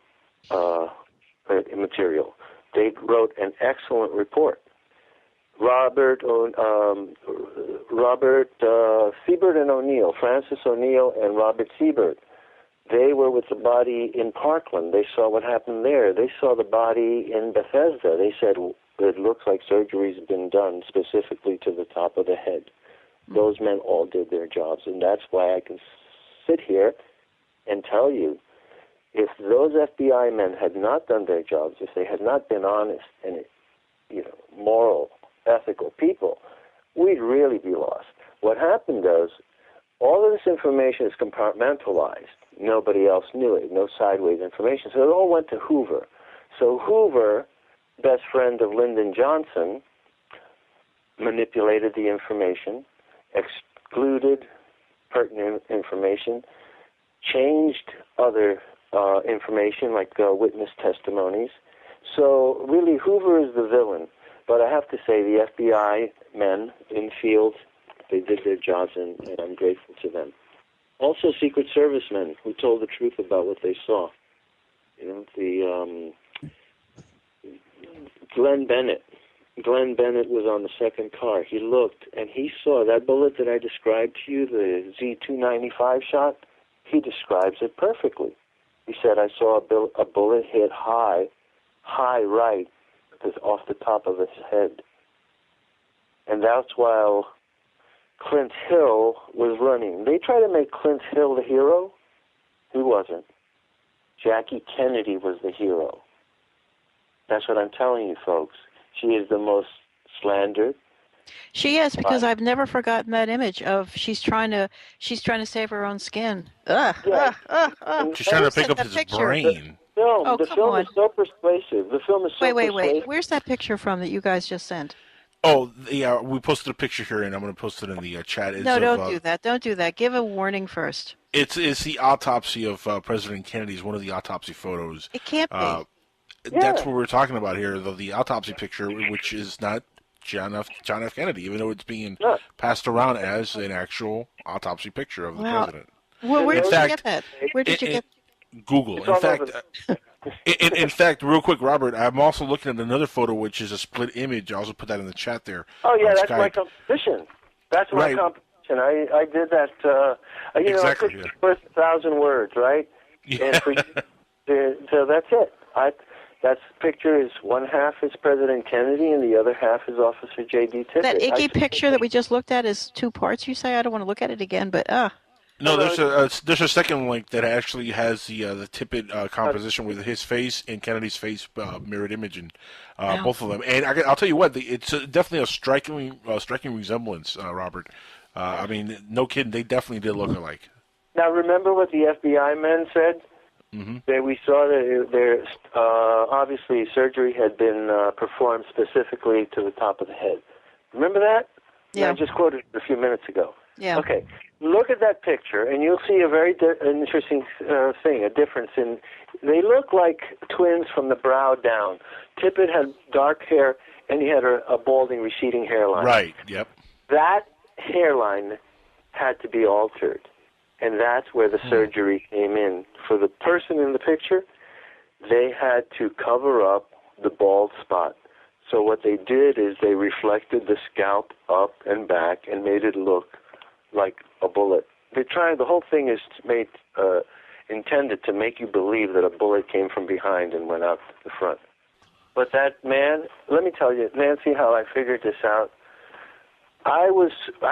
material. They wrote an excellent report. Robert Siebert and O'Neill, Francis O'Neill and Robert Siebert, they were with the body in Parkland. They saw what happened there. They saw the body in Bethesda. They said it looks like surgery's been done specifically to the top of the head. Those men all did their jobs, and that's why I can sit here and tell you, if those FBI men had not done their jobs, if they had not been honest and moral, ethical people, we'd really be lost. What happened was All of this information is compartmentalized. Nobody else knew it, no sideways information. So it all went to Hoover. So Hoover, best friend of Lyndon Johnson, manipulated the information, excluded pertinent information, changed other information like witness testimonies. So really Hoover is the villain. But I have to say the FBI men in field, they did their jobs, and I'm grateful to them. Also Secret Service men who told the truth about what they saw. You know, the Glenn Bennett. Glenn Bennett was on the second car. He looked, and he saw that bullet that I described to you, the Z295 shot. He describes it perfectly. He said, I saw a bullet hit high right, off the top of his head. And that's while Clint Hill was running. They tried to make Clint Hill the hero. He wasn't. Jackie Kennedy was the hero. That's what I'm telling you, folks. She is the most slandered. She is, because I've never forgotten that image of she's trying to save her own skin. Yeah. She's trying to pick up his brain. The film is so persuasive. The film is so persuasive. Wait. Where's that picture from that you guys just sent? Oh, yeah, we posted a picture here, and I'm going to post it in the chat. No, don't do that. Don't do that. Give a warning first. It's the autopsy of President Kennedy's, one of the autopsy photos. It can't be. That's what we're talking about here, though, the autopsy picture, which is not John F. Kennedy, even though it's being passed around as an actual autopsy picture of the president. Well, where did you get that? Where did you get Google. In fact, real quick, Robert, I'm also looking at another photo, which is a split image. I also put that in the chat there. Oh, yeah, that's my competition. That's my competition. I did that, exactly, I put 1,000 words, right? Yeah. And so that's it. That picture is one half is President Kennedy and the other half is Officer J.D. Tippit. That icky picture that we just looked at is two parts, you say? I don't want to look at it again, but No, there's a second link that actually has the Tippit composition with his face and Kennedy's face mirrored image in both of them. And I'll tell you what, it's definitely a striking resemblance, Robert. I mean, no kidding, they definitely did look alike. Now, remember what the FBI men said? Mm-hmm. That we saw that there obviously surgery had been performed specifically to the top of the head. Remember that? Yeah. I just quoted it a few minutes ago. Yeah. Okay. Look at that picture, and you'll see a very interesting thing, a difference in. They look like twins from the brow down. Tippit had dark hair, and he had a balding, receding hairline. Right. Yep. That hairline had to be altered. And that's where the surgery came in. For the person in the picture, they had to cover up the bald spot. So what they did is they reflected the scalp up and back and made it look like a bullet. The whole thing is intended to make you believe that a bullet came from behind and went out the front. But that man, let me tell you, Nancy, how I figured this out. I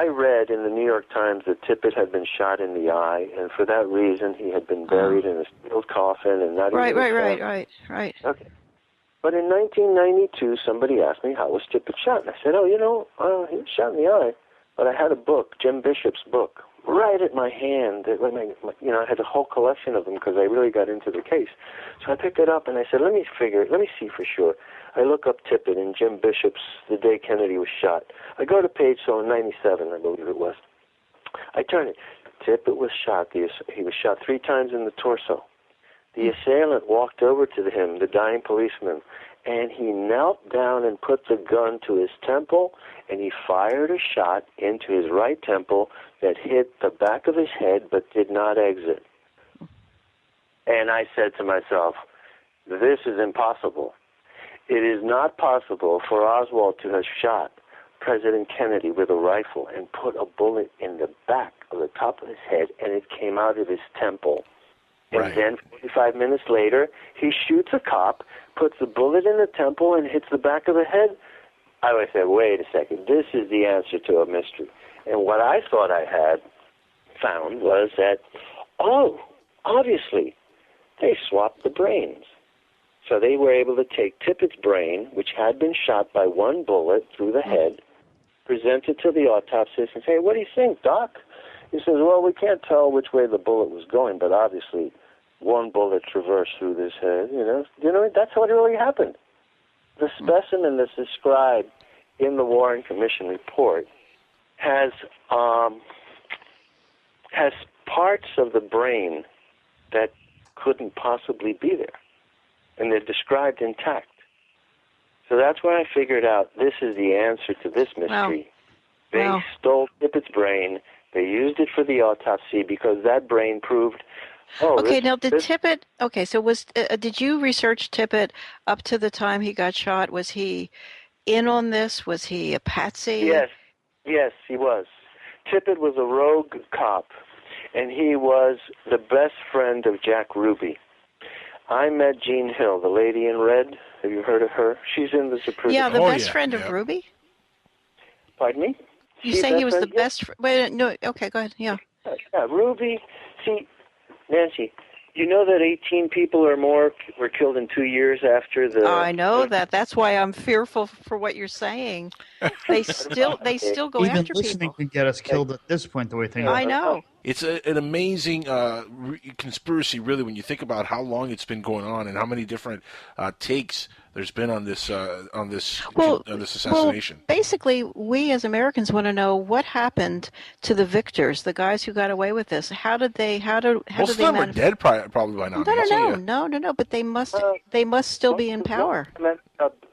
read in the New York Times that Tippit had been shot in the eye, and for that reason he had been buried in a sealed coffin and not even Right. Okay. But in 1992, somebody asked me, how was Tippit shot? And I said, he was shot in the eye. But I had a book, Jim Bishop's book, right at my hand. I had a whole collection of them because I really got into the case. So I picked it up and I said, let me see for sure. I look up Tippit in Jim Bishop's The Day Kennedy Was Shot. I go to page 97, I believe it was. I turn it. Tippit was shot. He was shot 3 times in the torso. The assailant walked over to him, the dying policeman, and he knelt down and put the gun to his temple, and he fired a shot into his right temple that hit the back of his head but did not exit. And I said to myself, this is impossible. It is not possible for Oswald to have shot President Kennedy with a rifle and put a bullet in the back of the top of his head, and it came out of his temple. And then 45 minutes later, he shoots a cop, puts a bullet in the temple, and hits the back of the head. I would say, wait a second, this is the answer to a mystery. And what I thought I had found was that, obviously, they swapped the brains. So they were able to take Tippit's brain, which had been shot by one bullet through the head, present it to the autopsist and say, what do you think, Doc? He says, well, we can't tell which way the bullet was going, but obviously one bullet traversed through this head. That's what really happened. The specimen that's described in the Warren Commission report has parts of the brain that couldn't possibly be there, and they're described intact. So that's when I figured out this is the answer to this mystery. Wow. They stole Tippett's brain. They used it for the autopsy because that brain proved. Tippett? Okay, so did you research Tippett up to the time he got shot? Was he in on this? Was he a patsy? Yes, he was. Tippett was a rogue cop, and he was the best friend of Jack Ruby. I met Jean Hill, the lady in red. Have you heard of her? She's in the Supreme. Yeah, the best friend of Ruby? Pardon me? You say he was the best friend? Wait, no, okay, go ahead, yeah. Ruby, see, Nancy, you know that 18 people or more were killed in 2 years after the... I know that. That's why I'm fearful for what you're saying. They still go Even after people. Even listening could get us killed at this point, the way things are. I know. It's an amazing conspiracy, really, when you think about how long it's been going on and how many different takes there's been on this assassination. Well, basically, we as Americans want to know what happened to the victors, the guys who got away with this. How did they? Most of them are dead probably by now. No. But they must still be in power.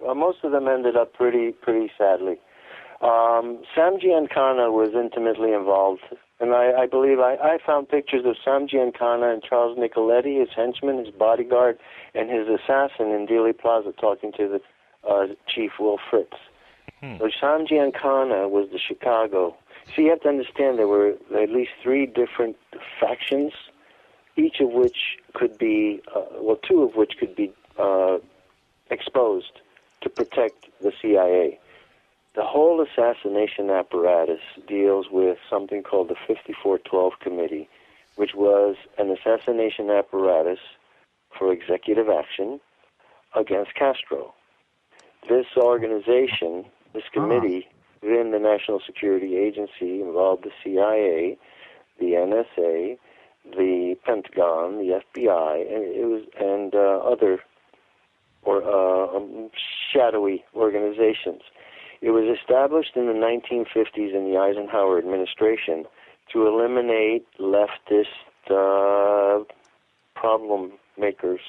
Most of them ended up pretty sadly. Sam Giancana was intimately involved. And I believe I found pictures of Sam Giancana and Charles Nicoletti, his henchman, his bodyguard, and his assassin in Dealey Plaza talking to the Chief Will Fritz. So Sam Giancana was the Chicago. So you have to understand there were at least 3 different factions, each of which could be, 2 of which could be exposed to protect the CIA. The whole assassination apparatus deals with something called the 5412 Committee, which was an assassination apparatus for executive action against Castro. This organization, this committee within the National Security Agency involved the CIA, the NSA, the Pentagon, the FBI, and other shadowy organizations. It was established in the 1950s in the Eisenhower administration to eliminate leftist problem makers,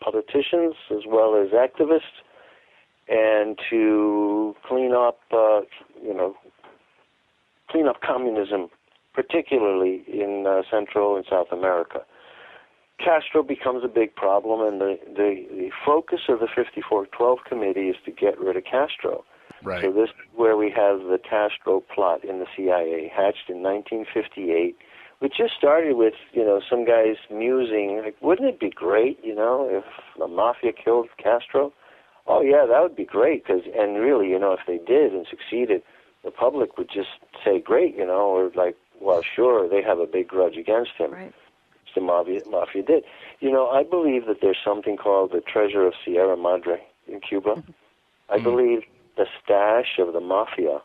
politicians as well as activists, and to clean up communism, particularly in Central and South America. Castro becomes a big problem, and the focus of the 5412 Committee is to get rid of Castro. Right. So this is where we have the Castro plot in the CIA, hatched in 1958, which just started with, some guys musing, like, wouldn't it be great, if the mafia killed Castro? Oh, yeah, that would be great, and really, if they did and succeeded, the public would just say, great, or like, well, sure, they have a big grudge against him. Right. The mafia did. I believe that there's something called the Treasure of Sierra Madre in Cuba. I believe the stash of the mafia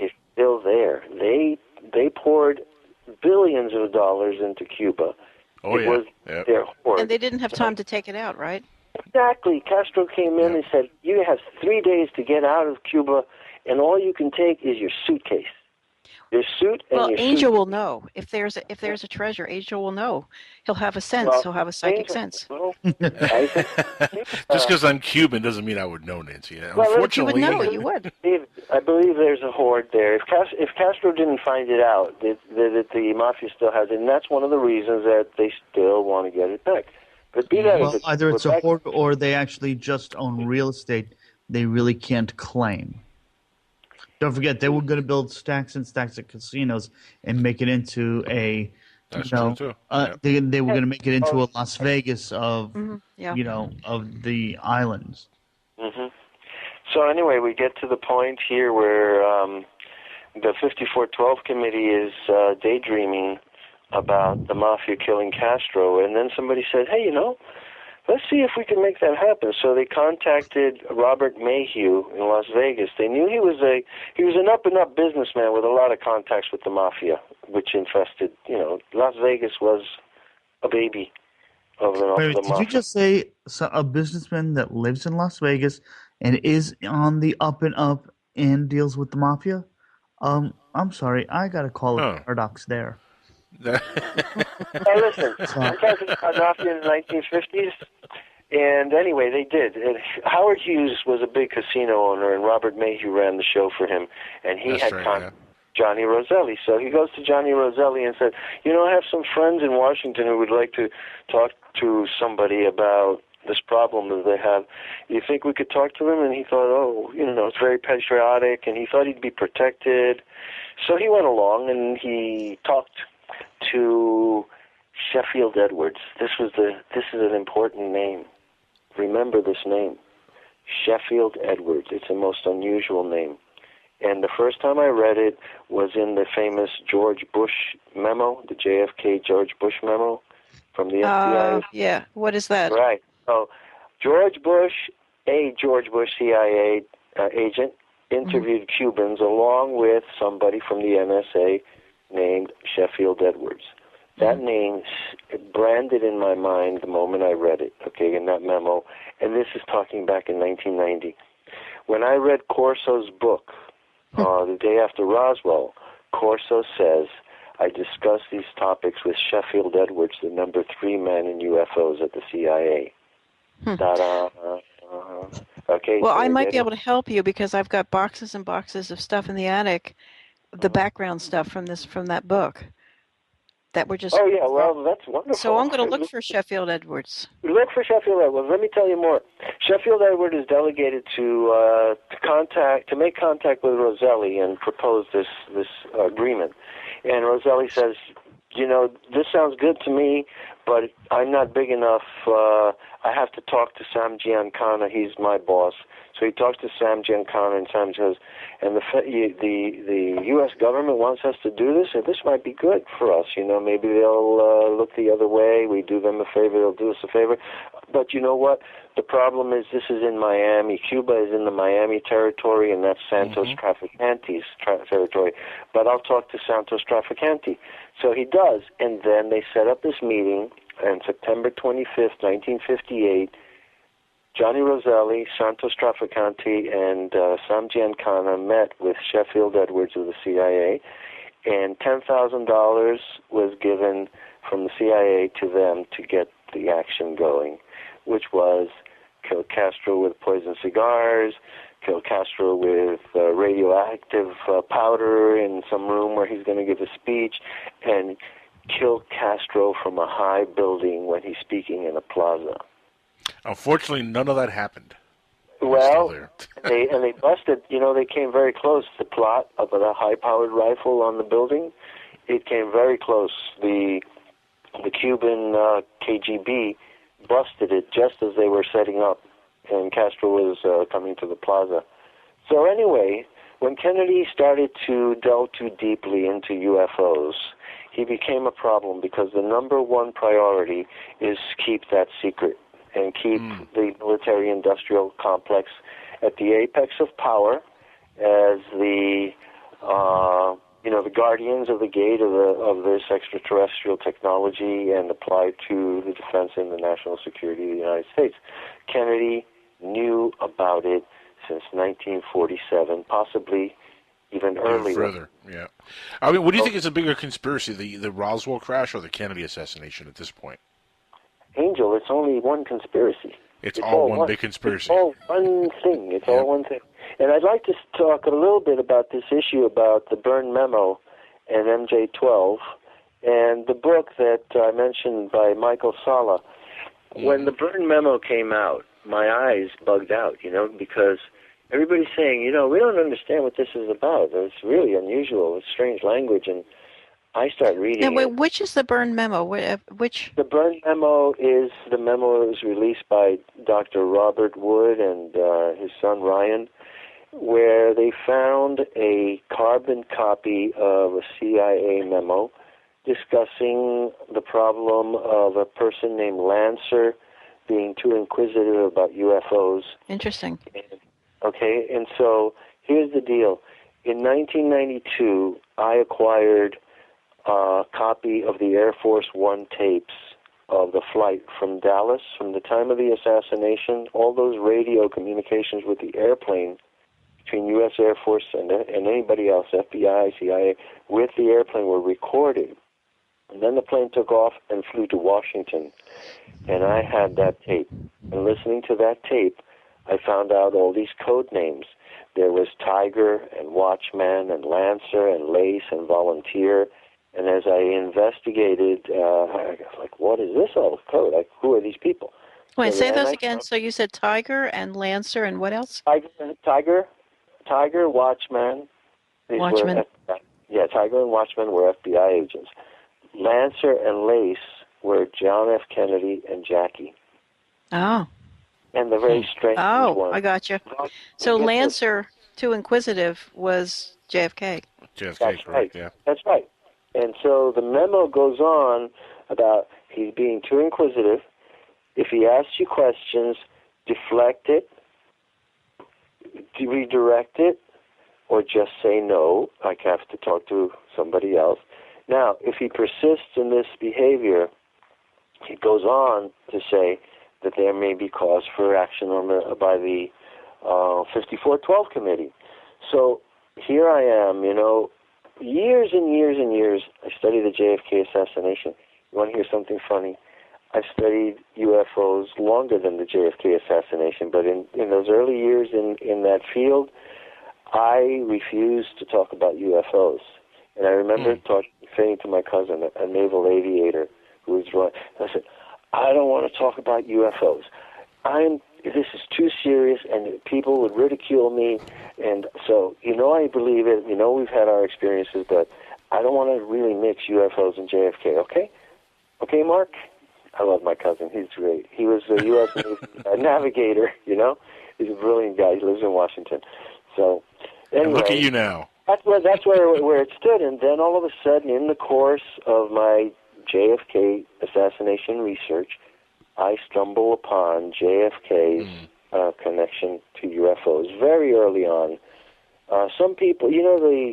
is still there. They poured billions of dollars into Cuba. It was their hoard. And they didn't have time to take it out, right? Exactly. Castro came in and said, you have 3 days to get out of Cuba, and all you can take is your suitcase. Your suit and well, your Angel suit. will know if there's a treasure. Angel will know. He'll have a sense. He'll have a psychic sense. Just because I'm Cuban doesn't mean I would know, Nancy. Well, unfortunately, you would know. You would. I believe there's a hoard there. If Castro didn't find it out, that the mafia still has it, and that's one of the reasons that they still want to get it back. But be that either it's a hoard or they actually just own real estate they really can't claim. Don't forget, they were going to build stacks and stacks of casinos and make it into a, That's true too. They were going to make it into a Las Vegas of, of the islands. So anyway, we get to the point here where the 5412 Committee is daydreaming about the mafia killing Castro, and then somebody said, hey, let's see if we can make that happen. So they contacted Robert Mayhew in Las Vegas. They knew he was an up-and-up businessman with a lot of contacts with the mafia, which infested, Las Vegas was a baby of the mafia. Did you just say a businessman that lives in Las Vegas and is on the up and up and deals with the mafia? I'm sorry, I got to call a paradox there. Now listen, I'm talking about mafia in the 1950s, and anyway, they did. And Howard Hughes was a big casino owner, and Robert Mayhew ran the show for him, and he had Johnny Roselli. So he goes to Johnny Roselli and said, I have some friends in Washington who would like to talk to somebody about this problem that they have. You think we could talk to them? And he thought, it's very patriotic, and he thought he'd be protected. So he went along, and he talked to Sheffield Edwards. This is an important name. Remember this name, Sheffield Edwards. It's a most unusual name. And the first time I read it was in the famous George Bush memo, the JFK George Bush memo from the FBI. Yeah. What is that? Right. So George Bush, CIA agent, interviewed Cubans along with somebody from the NSA named Sheffield Edwards. That name branded in my mind the moment I read it, in that memo. And this is talking back in 1990. When I read Corso's book, the day after Roswell, Corso says, I discussed these topics with Sheffield Edwards, the number 3 man in UFOs at the CIA. Okay. Well, so I might be able to help you because I've got boxes and boxes of stuff in the attic, the background stuff from that book. That we're just. Oh yeah, well that's wonderful. So I'm going to look for Sheffield Edwards. Look for Sheffield Edwards. Let me tell you more. Sheffield Edwards is delegated to make contact with Roselli and propose this agreement. And Roselli says, this sounds good to me, but I'm not big enough. I have to talk to Sam Giancana. He's my boss. So he talks to Sam Giancana, and Sam says, and the U.S. government wants us to do this, and this might be good for us. Maybe they'll look the other way. We do them a favor, they'll do us a favor. But you know what? The problem is this is in Miami. Cuba is in the Miami territory, and that's Santos Traficante's territory. But I'll talk to Santos Traficante. So he does, and then they set up this meeting on September 25th, 1958. Johnny Roselli, Santos Traficante, and Sam Giancana met with Sheffield Edwards of the CIA, and $10,000 was given from the CIA to them to get the action going, which was kill Castro with poison cigars, kill Castro with radioactive powder in some room where he's going to give a speech, and kill Castro from a high building when he's speaking in a plaza. Unfortunately, none of that happened. Well, they busted, they came very close. The plot of a high-powered rifle on the building, it came very close. The Cuban KGB busted it just as they were setting up, and Castro was coming to the plaza. So anyway, when Kennedy started to delve too deeply into UFOs, he became a problem because the number one priority is keep that secret and keep the military-industrial complex at the apex of power as the guardians of the gate of this extraterrestrial technology and applied to the defense and the national security of the United States. Kennedy knew about it since 1947, possibly even earlier. Further, yeah. I mean, what do you think is a bigger conspiracy, the Roswell crash or the Kennedy assassination at this point? Angel, it's only one conspiracy. It's all one big conspiracy. It's all one thing. It's all one thing. And I'd like to talk a little bit about this issue about the Byrne Memo and MJ-12 and the book that I mentioned by Michael Salla. When the Byrne Memo came out, my eyes bugged out, because everybody's saying, we don't understand what this is about. It's really unusual. It's strange language, and I start reading now, wait, it. which is the Byrne Memo? Which? The Byrne Memo is the memo that was released by Dr. Robert Wood and his son Ryan, where they found a carbon copy of a CIA memo discussing the problem of a person named Lancer being too inquisitive about UFOs. Interesting. Okay, and so here's the deal. In 1992, I acquired a copy of the Air Force One tapes of the flight from Dallas, from the time of the assassination. All those radio communications with the airplane between U.S. Air Force and anybody else, FBI, CIA, with the airplane were recorded. And then the plane took off and flew to Washington. And I had that tape. And listening to that tape, I found out all these code names. There was Tiger and Watchman and Lancer and Lace and Volunteer. And as I investigated, I was like, what is this all code? Like, who are these people? Wait, say those again. So you said Tiger and Lancer and what else? Tiger, Watchman. Watchman. Yeah, Tiger and Watchman were FBI agents. Lancer and Lace were John F. Kennedy and Jackie. Oh. And the very strange one. Oh, I got you. So Lancer, too inquisitive, was JFK. JFK, right, yeah. That's right. And so the memo goes on about he's being too inquisitive. If he asks you questions, deflect it, redirect it, or just say no, like have to talk to somebody else. Now, if he persists in this behavior, he goes on to say that there may be cause for action by the 5412 committee. So here I am, years and years and years, I studied the JFK assassination. You want to hear something funny? I've studied UFOs longer than the JFK assassination, but in those early years in that field, I refused to talk about UFOs. And I remember saying to my cousin, a naval aviator who was running, I said, I don't want to talk about UFOs. This is too serious, and people would ridicule me. And so, I believe it. We've had our experiences, but I don't want to really mix UFOs and JFK, okay? Okay, Mark? I love my cousin. He's great. He was a U.S. Navy navigator, He's a brilliant guy. He lives in Washington. So, anyway. And look at you now. That's where it stood. And then all of a sudden, in the course of my JFK assassination research, I stumble upon JFK's connection to UFOs very early on. Some people, the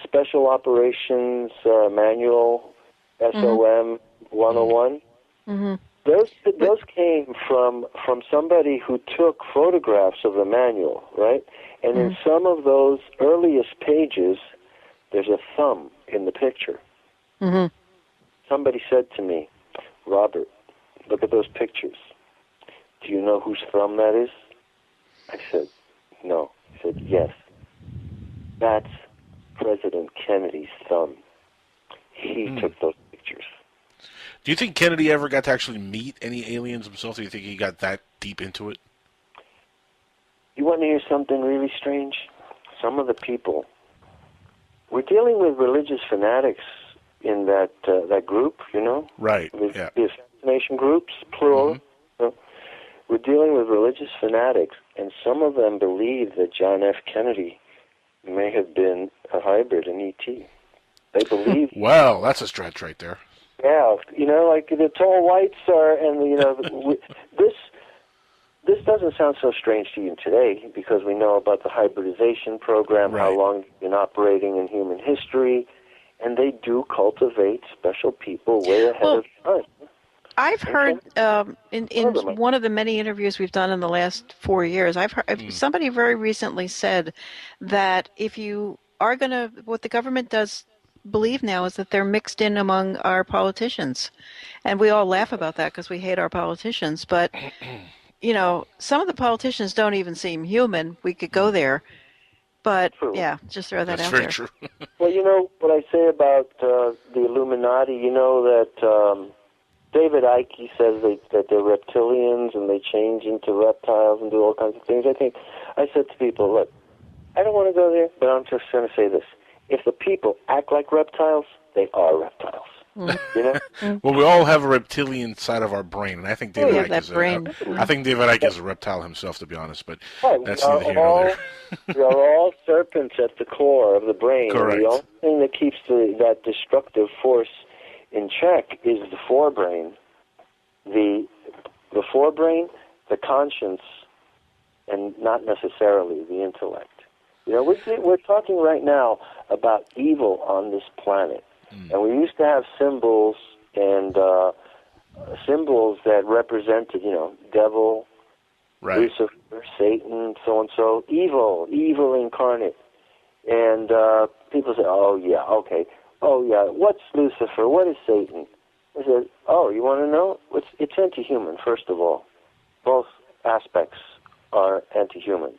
Special Operations Manual, SOM 101, those came from somebody who took photographs of the manual, right? And in some of those earliest pages, there's a thumb in the picture. Somebody said to me, Robert, look at those pictures. Do you know whose thumb that is? I said, no. He said, yes. That's President Kennedy's thumb. He took those pictures. Do you think Kennedy ever got to actually meet any aliens himself? Do you think he got that deep into it? You want to hear something really strange? Some of the people, we're dealing with religious fanatics in that group, Right, the assassination groups, plural. We're dealing with religious fanatics, and some of them believe that John F. Kennedy may have been a hybrid, an E.T. They believe. Well, that's a stretch right there. Yeah, like the tall whites are, and this doesn't sound so strange to you today because we know about the hybridization program, how long it's been operating in human history, and they do cultivate special people way ahead of time. I've heard in one of the many interviews we've done in the last 4 years, I've heard somebody very recently said that if you are going to, what the government does believe now is that they're mixed in among our politicians. And we all laugh about that because we hate our politicians. But, some of the politicians don't even seem human. We could go there. But, just throw that out there. That's very true. Well, what I say about the Illuminati, that David Icke says that they're reptilians and they change into reptiles and do all kinds of things. I said to people, look, I don't want to go there, but I'm just going to say this. If the people act like reptiles, they are reptiles. Well, we all have a reptilian side of our brain, and I think David Icke is a reptile himself, to be honest. But that's neither here nor there. We are all serpents at the core of the brain. Correct. And the only thing that keeps that destructive force in check is the forebrain, the the forebrain, the conscience, and not necessarily the intellect. You know, we're talking right now about evil on this planet. And we used to have symbols and symbols that represented, you know, devil, right, Lucifer, Satan, so-and-so, evil incarnate. And people say, oh, yeah, okay. Oh, yeah, what's Lucifer? What is Satan? I said, oh, you want to know? It's anti-human, first of all. Both aspects are anti-human.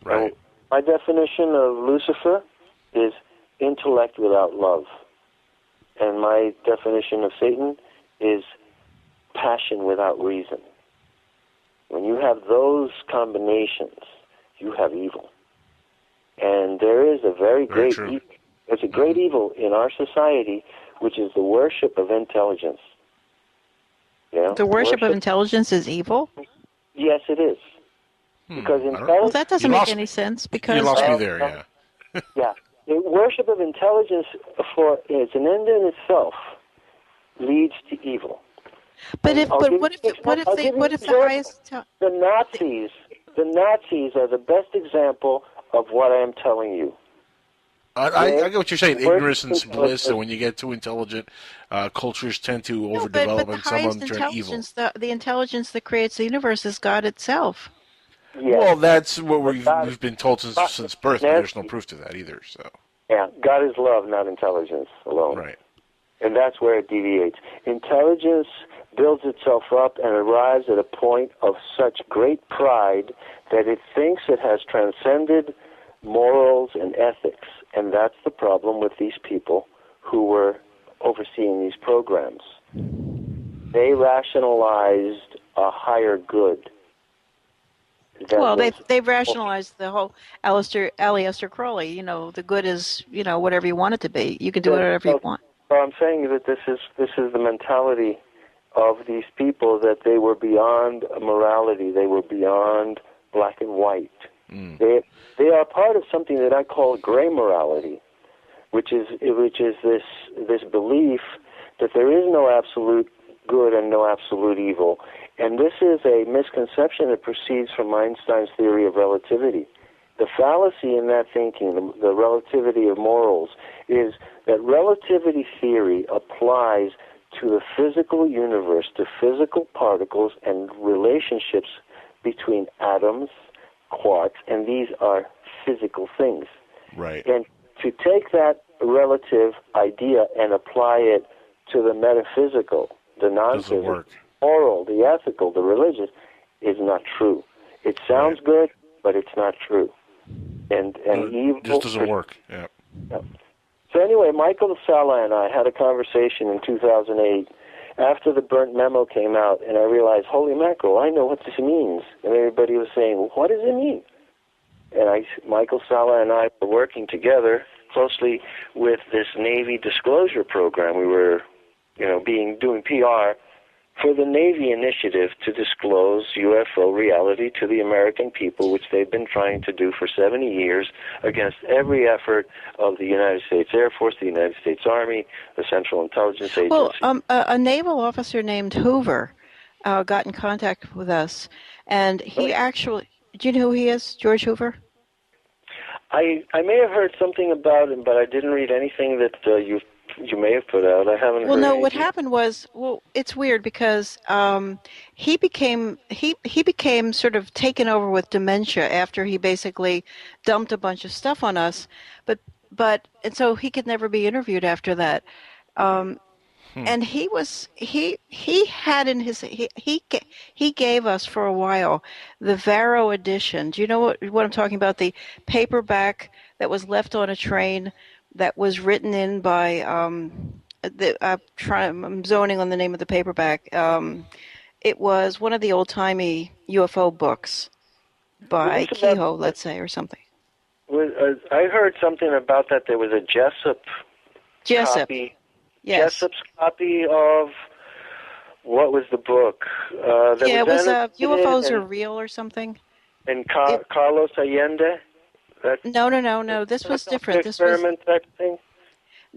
Right. And my definition of Lucifer is intellect without love. And my definition of Satan is passion without reason. When you have those combinations, you have evil. And there is a very great evil. There's a great evil in our society, which is the worship of intelligence. You know? The worship of intelligence is evil? Yes, it is. Because well, that doesn't make any sense. Because you lost me there, yeah. Yeah. The worship of intelligence is an end in itself leads to evil. But what if the highest the Nazis are the best example of what I am telling you. I get what you're saying. Ignorance and bliss, and when you get too intelligent, cultures tend to overdevelop, and some of them turn evil. The intelligence that creates the universe is God itself. Yes. Well, that's what we've been told since birth, but there's no proof to that either. So. Yeah, God is love, not intelligence alone. Right. And that's where it deviates. Intelligence builds itself up and arrives at a point of such great pride that it thinks it has transcended morals and ethics. And that's the problem with these people who were overseeing these programs. They rationalized a higher good. Well, they've rationalized the whole Aleister Crowley. You know, the good is, you know, whatever you want it to be. You can do whatever you want. Well, I'm saying that this is the mentality of these people, that they were beyond morality. They were beyond black and white. They are part of something that I call gray morality, which is this belief that there is no absolute good and no absolute evil. And this is a misconception that proceeds from Einstein's theory of relativity. The fallacy in that thinking, the relativity of morals, is that relativity theory applies to the physical universe, to physical particles and relationships between atoms, quarks, and these are physical things. Right. And to take that relative idea and apply it to the metaphysical, the non-physical, moral, the ethical, the religious, is not true. It sounds good, but it's not true. And evil just doesn't work. Yeah. So anyway, Michael Sala and I had a conversation in 2008 after the burnt memo came out, and I realized, holy mackerel, I know what this means. And everybody was saying, well, what does it mean? And Michael Sala and I were working together closely with this Navy disclosure program. We were, doing PR for the Navy initiative to disclose UFO reality to the American people, which they've been trying to do for 70 years against every effort of the United States Air Force, the United States Army, the Central Intelligence Agency. Well, a naval officer named Hoover got in contact with us, and he actually... Do you know who he is, George Hoover? I may have heard something about him, but I didn't read anything that you may have put out. I haven't heard anything. What happened was, it's weird because he became sort of taken over with dementia after he basically dumped a bunch of stuff on us, and so he could never be interviewed after that. And he gave us for a while the Varro edition. Do you know what I'm talking about? The paperback that was left on a train that was written in by I'm zoning on the name of the paperback. It was one of the old-timey UFO books by Kehoe, let's say, or something. I heard something about that. There was a Jessup copy. Yes. Jessup's copy of, what was the book? It was UFOs Are Real or something. And Carlos Allende? No. This was different. This was experiment type thing?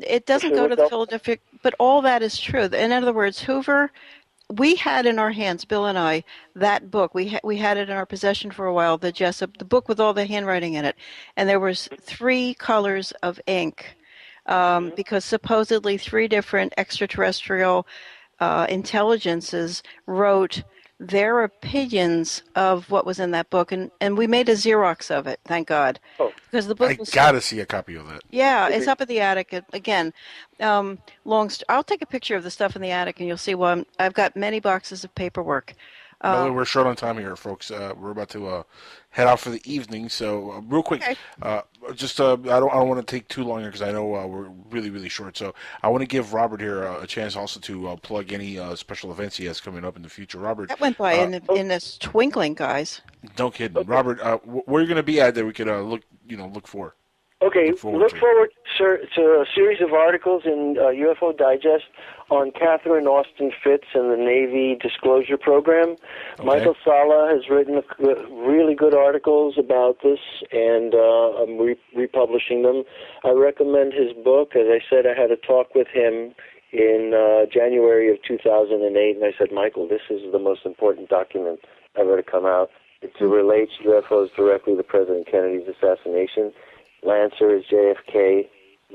It doesn't go to the Philadelphia, but all that is true. In other words, Hoover we had in our hands, Bill and I, that book. We had it in our possession for a while, the Jessup, the book with all the handwriting in it, and there was 3 colors of ink, because supposedly 3 different extraterrestrial intelligences wrote their opinions of what was in that book, and we made a Xerox of it, thank God, because the book I was gotta see a copy of that. yeah, it's up at the attic again. I'll take a picture of the stuff in the attic, and you'll see why I've got many boxes of paperwork. By the way, we're short on time here, folks. We're about to head out for the evening, so real quick, Okay. I don't want to take too long here because I know we're really really short. So I want to give Robert here a chance also to plug any special events he has coming up in the future. Robert, That went by in this twinkling, guys. don't kid me. Robert, where are you going to be at that we could look for? Okay, look forward to a series of articles in UFO Digest on Catherine Austin Fitz and the Navy Disclosure Program. Okay. Michael Sala has written really good articles about this, and I'm republishing them. I recommend his book. As I said, I had a talk with him in January of 2008, and I said, Michael, this is the most important document ever to come out. It relates UFOs directly to President Kennedy's assassination. Lancer is JFK,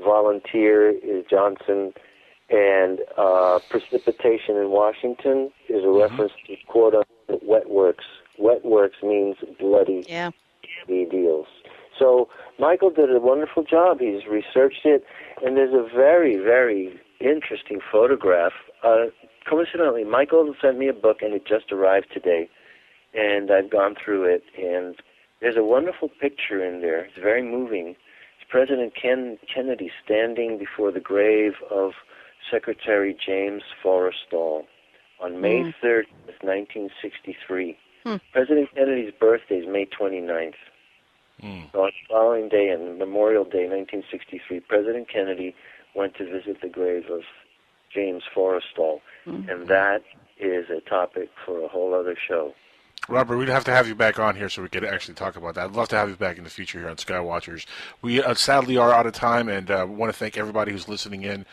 Volunteer is Johnson, and Precipitation in Washington is a reference to quote-unquote wet works. Wet works means bloody deals. So Michael did a wonderful job. He's researched it, and there's a very, very interesting photograph. Coincidentally, Michael sent me a book, and it just arrived today, and I've gone through it, and there's a wonderful picture in there. It's very moving. It's President Kennedy standing before the grave of Secretary James Forrestal on May 3rd, 1963. President Kennedy's birthday is May 29th. So on the following day, on Memorial Day, 1963, President Kennedy went to visit the grave of James Forrestal, and that is a topic for a whole other show. Robert, we'd have to have you back on here so we could actually talk about that. I'd love to have you back in the future here on Skywatchers. We sadly are out of time, and want to thank everybody who's listening in.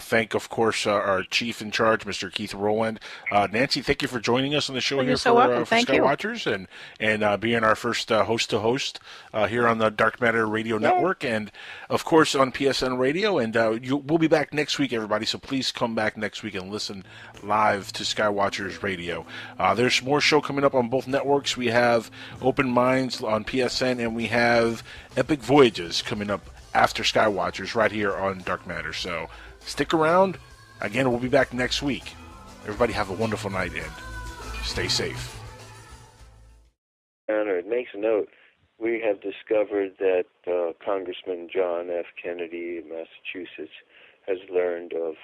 Thank, of course, our chief in charge, Mr. Keith Rowland. Nancy, thank you for joining us on the show here for Skywatchers and being our first host-to-host here on the Dark Matter Radio Network, and, of course, on PSN Radio. And we'll be back next week, everybody, so please come back next week and listen live to Skywatchers Radio. There's more show coming up on both networks. We have Open Minds on PSN, and we have Epic Voyages coming up after Skywatchers right here on Dark Matter. So stick around. Again, we'll be back next week. Everybody have a wonderful night and stay safe. It makes note, we have discovered that Congressman John F. Kennedy of Massachusetts has learned of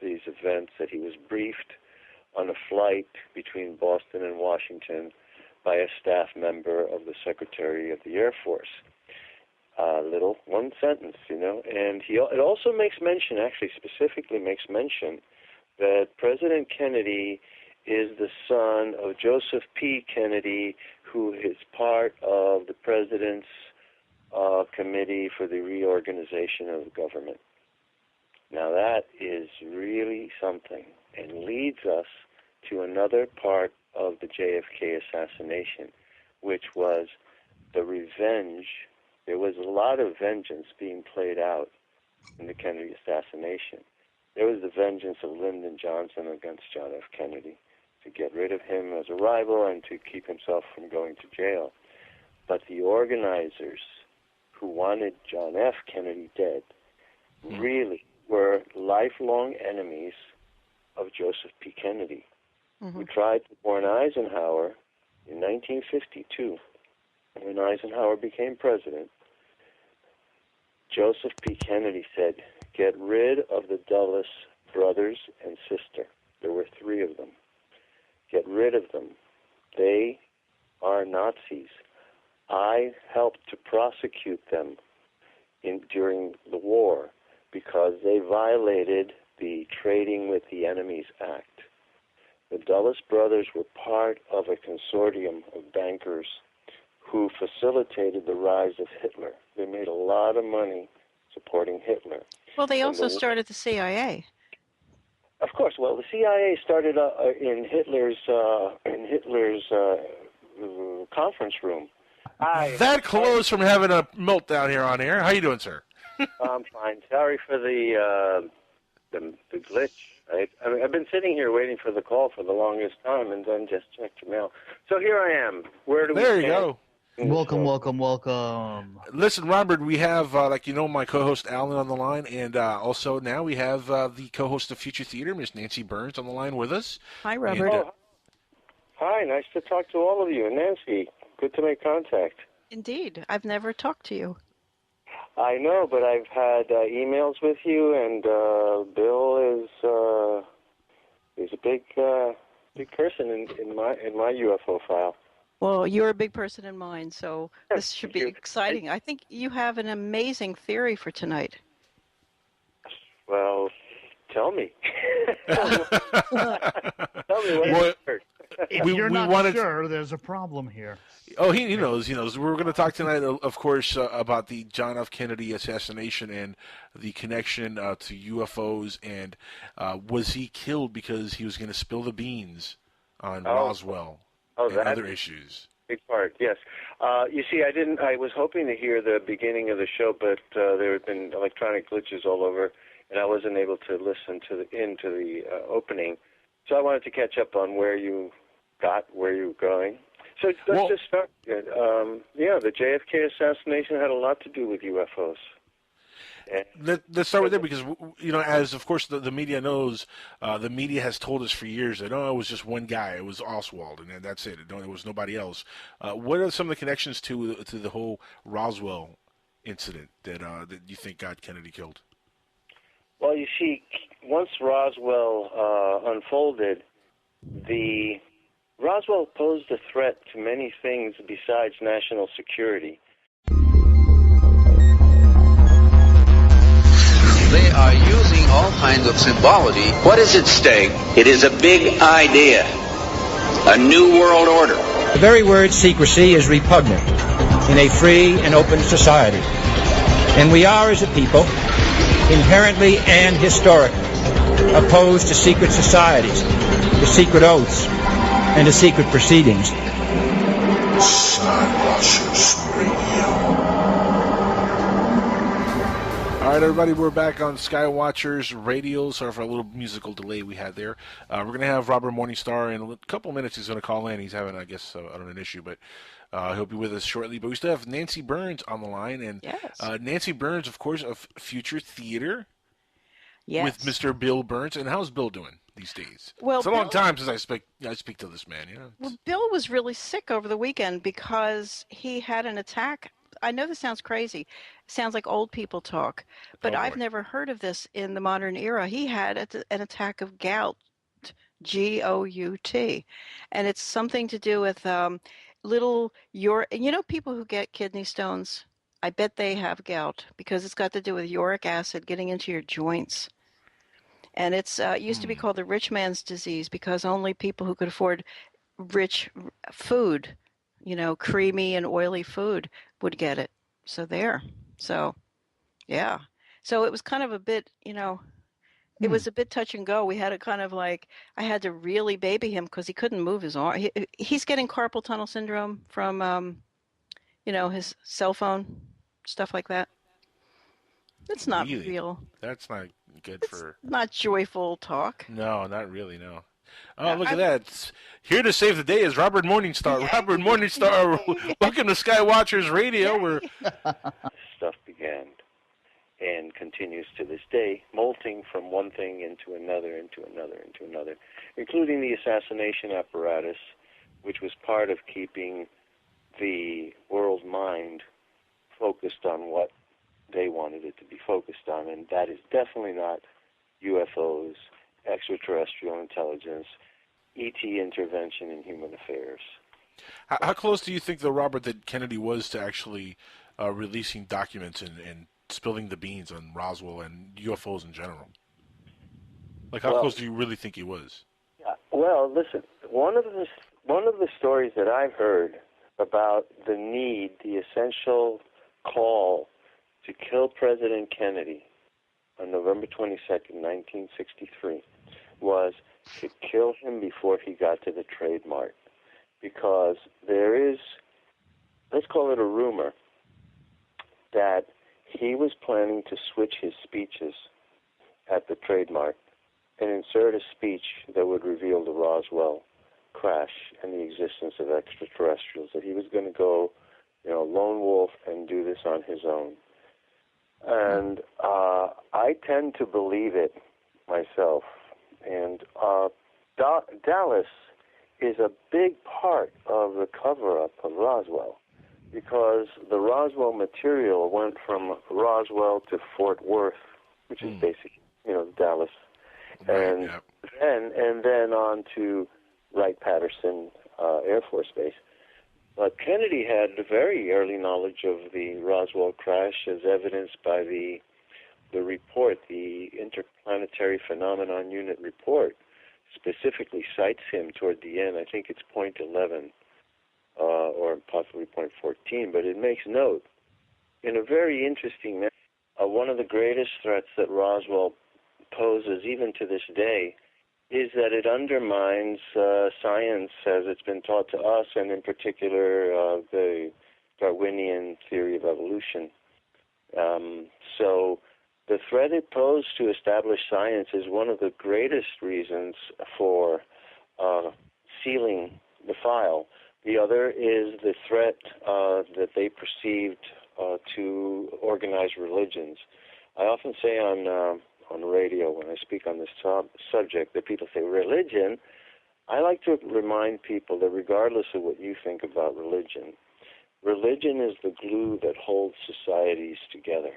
these events, that he was briefed on a flight between Boston and Washington by a staff member of the Secretary of the Air Force. Little one sentence, and it also makes mention, actually specifically makes mention, that President Kennedy is the son of Joseph P. Kennedy, who is part of the President's Committee for the Reorganization of the Government. Now that is really something, and leads us to another part of the JFK assassination, which was the revenge. There was a lot of vengeance being played out in the Kennedy assassination. There was the vengeance of Lyndon Johnson against John F. Kennedy to get rid of him as a rival and to keep himself from going to jail. But the organizers who wanted John F. Kennedy dead really were lifelong enemies of Joseph P. Kennedy, who tried to warn Eisenhower in 1952. When Eisenhower became president, Joseph P. Kennedy said, get rid of the Dulles brothers and sister. There were 3 of them. Get rid of them. They are Nazis. I helped to prosecute them during the war because they violated the Trading with the Enemies Act. The Dulles brothers were part of a consortium of bankers who facilitated the rise of Hitler. They made a lot of money supporting Hitler. Well, they also started the CIA. Of course. Well, the CIA started in Hitler's conference room. That close from having a meltdown here on air. How you doing, sir? I'm fine. Sorry for the glitch. I've been sitting here waiting for the call for the longest time, and then just checked your mail. So here I am. Where do we stand? There you go. Welcome. Listen, Robert, we have, like you know, my co-host Alan on the line, and also now we have the co-host of Future Theater, Miss Nancy Birnes, on the line with us. Hi, Robert. And, hi, nice to talk to all of you. And Nancy, good to make contact. Indeed. I've never talked to you. I know, but I've had emails with you, and Bill is a big person in my UFO file. Well, you're a big person in mine, so this should be exciting. I think you have an amazing theory for tonight. Well, tell me. Tell me what you heard. If you're not sure, there's a problem here. Oh, he knows. He knows. We're going to talk tonight, of course, about the John F. Kennedy assassination and the connection to UFOs. And was he killed because he was going to spill the beans on Roswell and other issues? Big part, yes. You see, I was hoping to hear the beginning of the show, but there had been electronic glitches all over, and I wasn't able to listen to the opening. So I wanted to catch up on where you were going. So let's just start. The JFK assassination had a lot to do with UFOs. Let's start with that because, you know, as of course the media knows, the media has told us for years that, it was just one guy. It was Oswald, and that's it. It was nobody else. What are some of the connections to the whole Roswell incident that you think got Kennedy killed? Well, you see, once Roswell unfolded, Roswell posed a threat to many things besides national security. They are using all kinds of symbology. What is at stake? It is a big idea, a new world order. The very word secrecy is repugnant in a free and open society. And we are, as a people, inherently and historically opposed to secret societies, to secret oaths, and to secret proceedings. Skywatchers Radio. All right, everybody, we're back on Skywatchers Radio. Sorry for a little musical delay we had there. We're going to have Robert Morningstar in a couple minutes. He's going to call in. He's having, I guess, an issue, but he'll be with us shortly. But we still have Nancy Birnes on the line. And yes. Nancy Birnes, of course, of Future Theater. Yes. With Mr. Bill Birnes. And how's Bill doing these days? Well, it's a long time since I speak to this man. Well, Bill was really sick over the weekend because he had an attack. I know this sounds crazy. It sounds like old people talk, but I've never heard of this in the modern era. He had an attack of gout, G-O-U-T, and it's something to do with people who get kidney stones, I bet they have gout because it's got to do with uric acid getting into your joints. And it's used to be called the rich man's disease because only people who could afford rich food, creamy and oily food would get it. So yeah. So it was kind of a bit, it was a bit touch and go. We had a kind of I had to really baby him because he couldn't move his arm. He's getting carpal tunnel syndrome from, his cell phone, stuff like that. It's not really? Real. That's not good for... Not joyful talk. No, not really, no. Oh, look at that. Here to save the day is Robert Morningstar. Yay. Robert Morningstar, welcome to Skywatchers Radio. Where stuff began and continues to this day, molting from one thing into another, including the assassination apparatus, which was part of keeping the world mind focused on what they wanted it to be focused on, and that is definitely not UFOs, extraterrestrial intelligence, ET intervention in human affairs. How close do you think, though, Robert, that Kennedy was to actually releasing documents and spilling the beans on Roswell and UFOs in general? How close do you really think he was? Yeah, well, listen, one of the stories that I've heard about the essential call to kill President Kennedy on November 22nd, 1963, was to kill him before he got to the Trade Mart. Because there is, let's call it a rumor, that he was planning to switch his speeches at the Trade Mart and insert a speech that would reveal the Roswell crash and the existence of extraterrestrials, that he was going to go, lone wolf and do this on his own. And I tend to believe it myself. And Dallas is a big part of the cover-up of Roswell, because the Roswell material went from Roswell to Fort Worth, which is basically, Dallas, and then on to Wright-Patterson Air Force Base. But Kennedy had a very early knowledge of the Roswell crash, as evidenced by the report, the Interplanetary Phenomenon Unit report, specifically cites him toward the end. I think it's point 11 or possibly point 14, but it makes note in a very interesting manner. One of the greatest threats that Roswell poses, even to this day, is that it undermines science as it's been taught to us, and in particular the Darwinian theory of evolution. So the threat it posed to established science is one of the greatest reasons for sealing the file. The other is the threat that they perceived to organized religions. I often say on radio when I speak on this subject that people say religion. I like to remind people that regardless of what you think about religion, religion is the glue that holds societies together.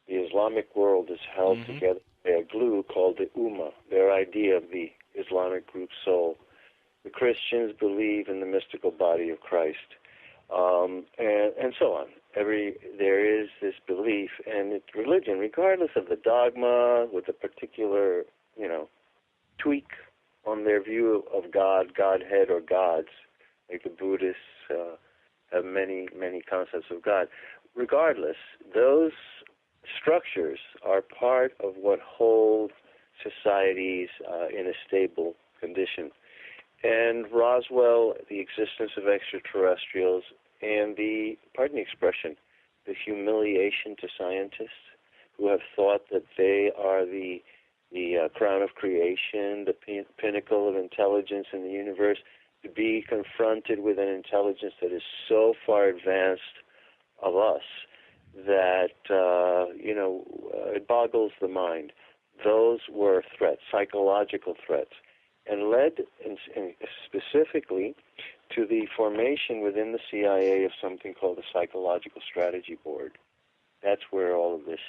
The Islamic world is held together by a glue called the Ummah, their idea of the Islamic group soul. The Christians believe in the mystical body of Christ, and so on. There is this belief, and it's religion, regardless of the dogma, with a particular, tweak on their view of God, Godhead, or gods, like the Buddhists have many, many concepts of God. Regardless, those structures are part of what hold societies in a stable condition. And Roswell, the existence of extraterrestrials, and pardon the expression, the humiliation to scientists who have thought that they are the crown of creation, the pinnacle of intelligence in the universe, to be confronted with an intelligence that is so far advanced of us that, it boggles the mind. Those were threats, psychological threats, and led specifically to the formation within the CIA of something called the Psychological Strategy Board. That's where all of this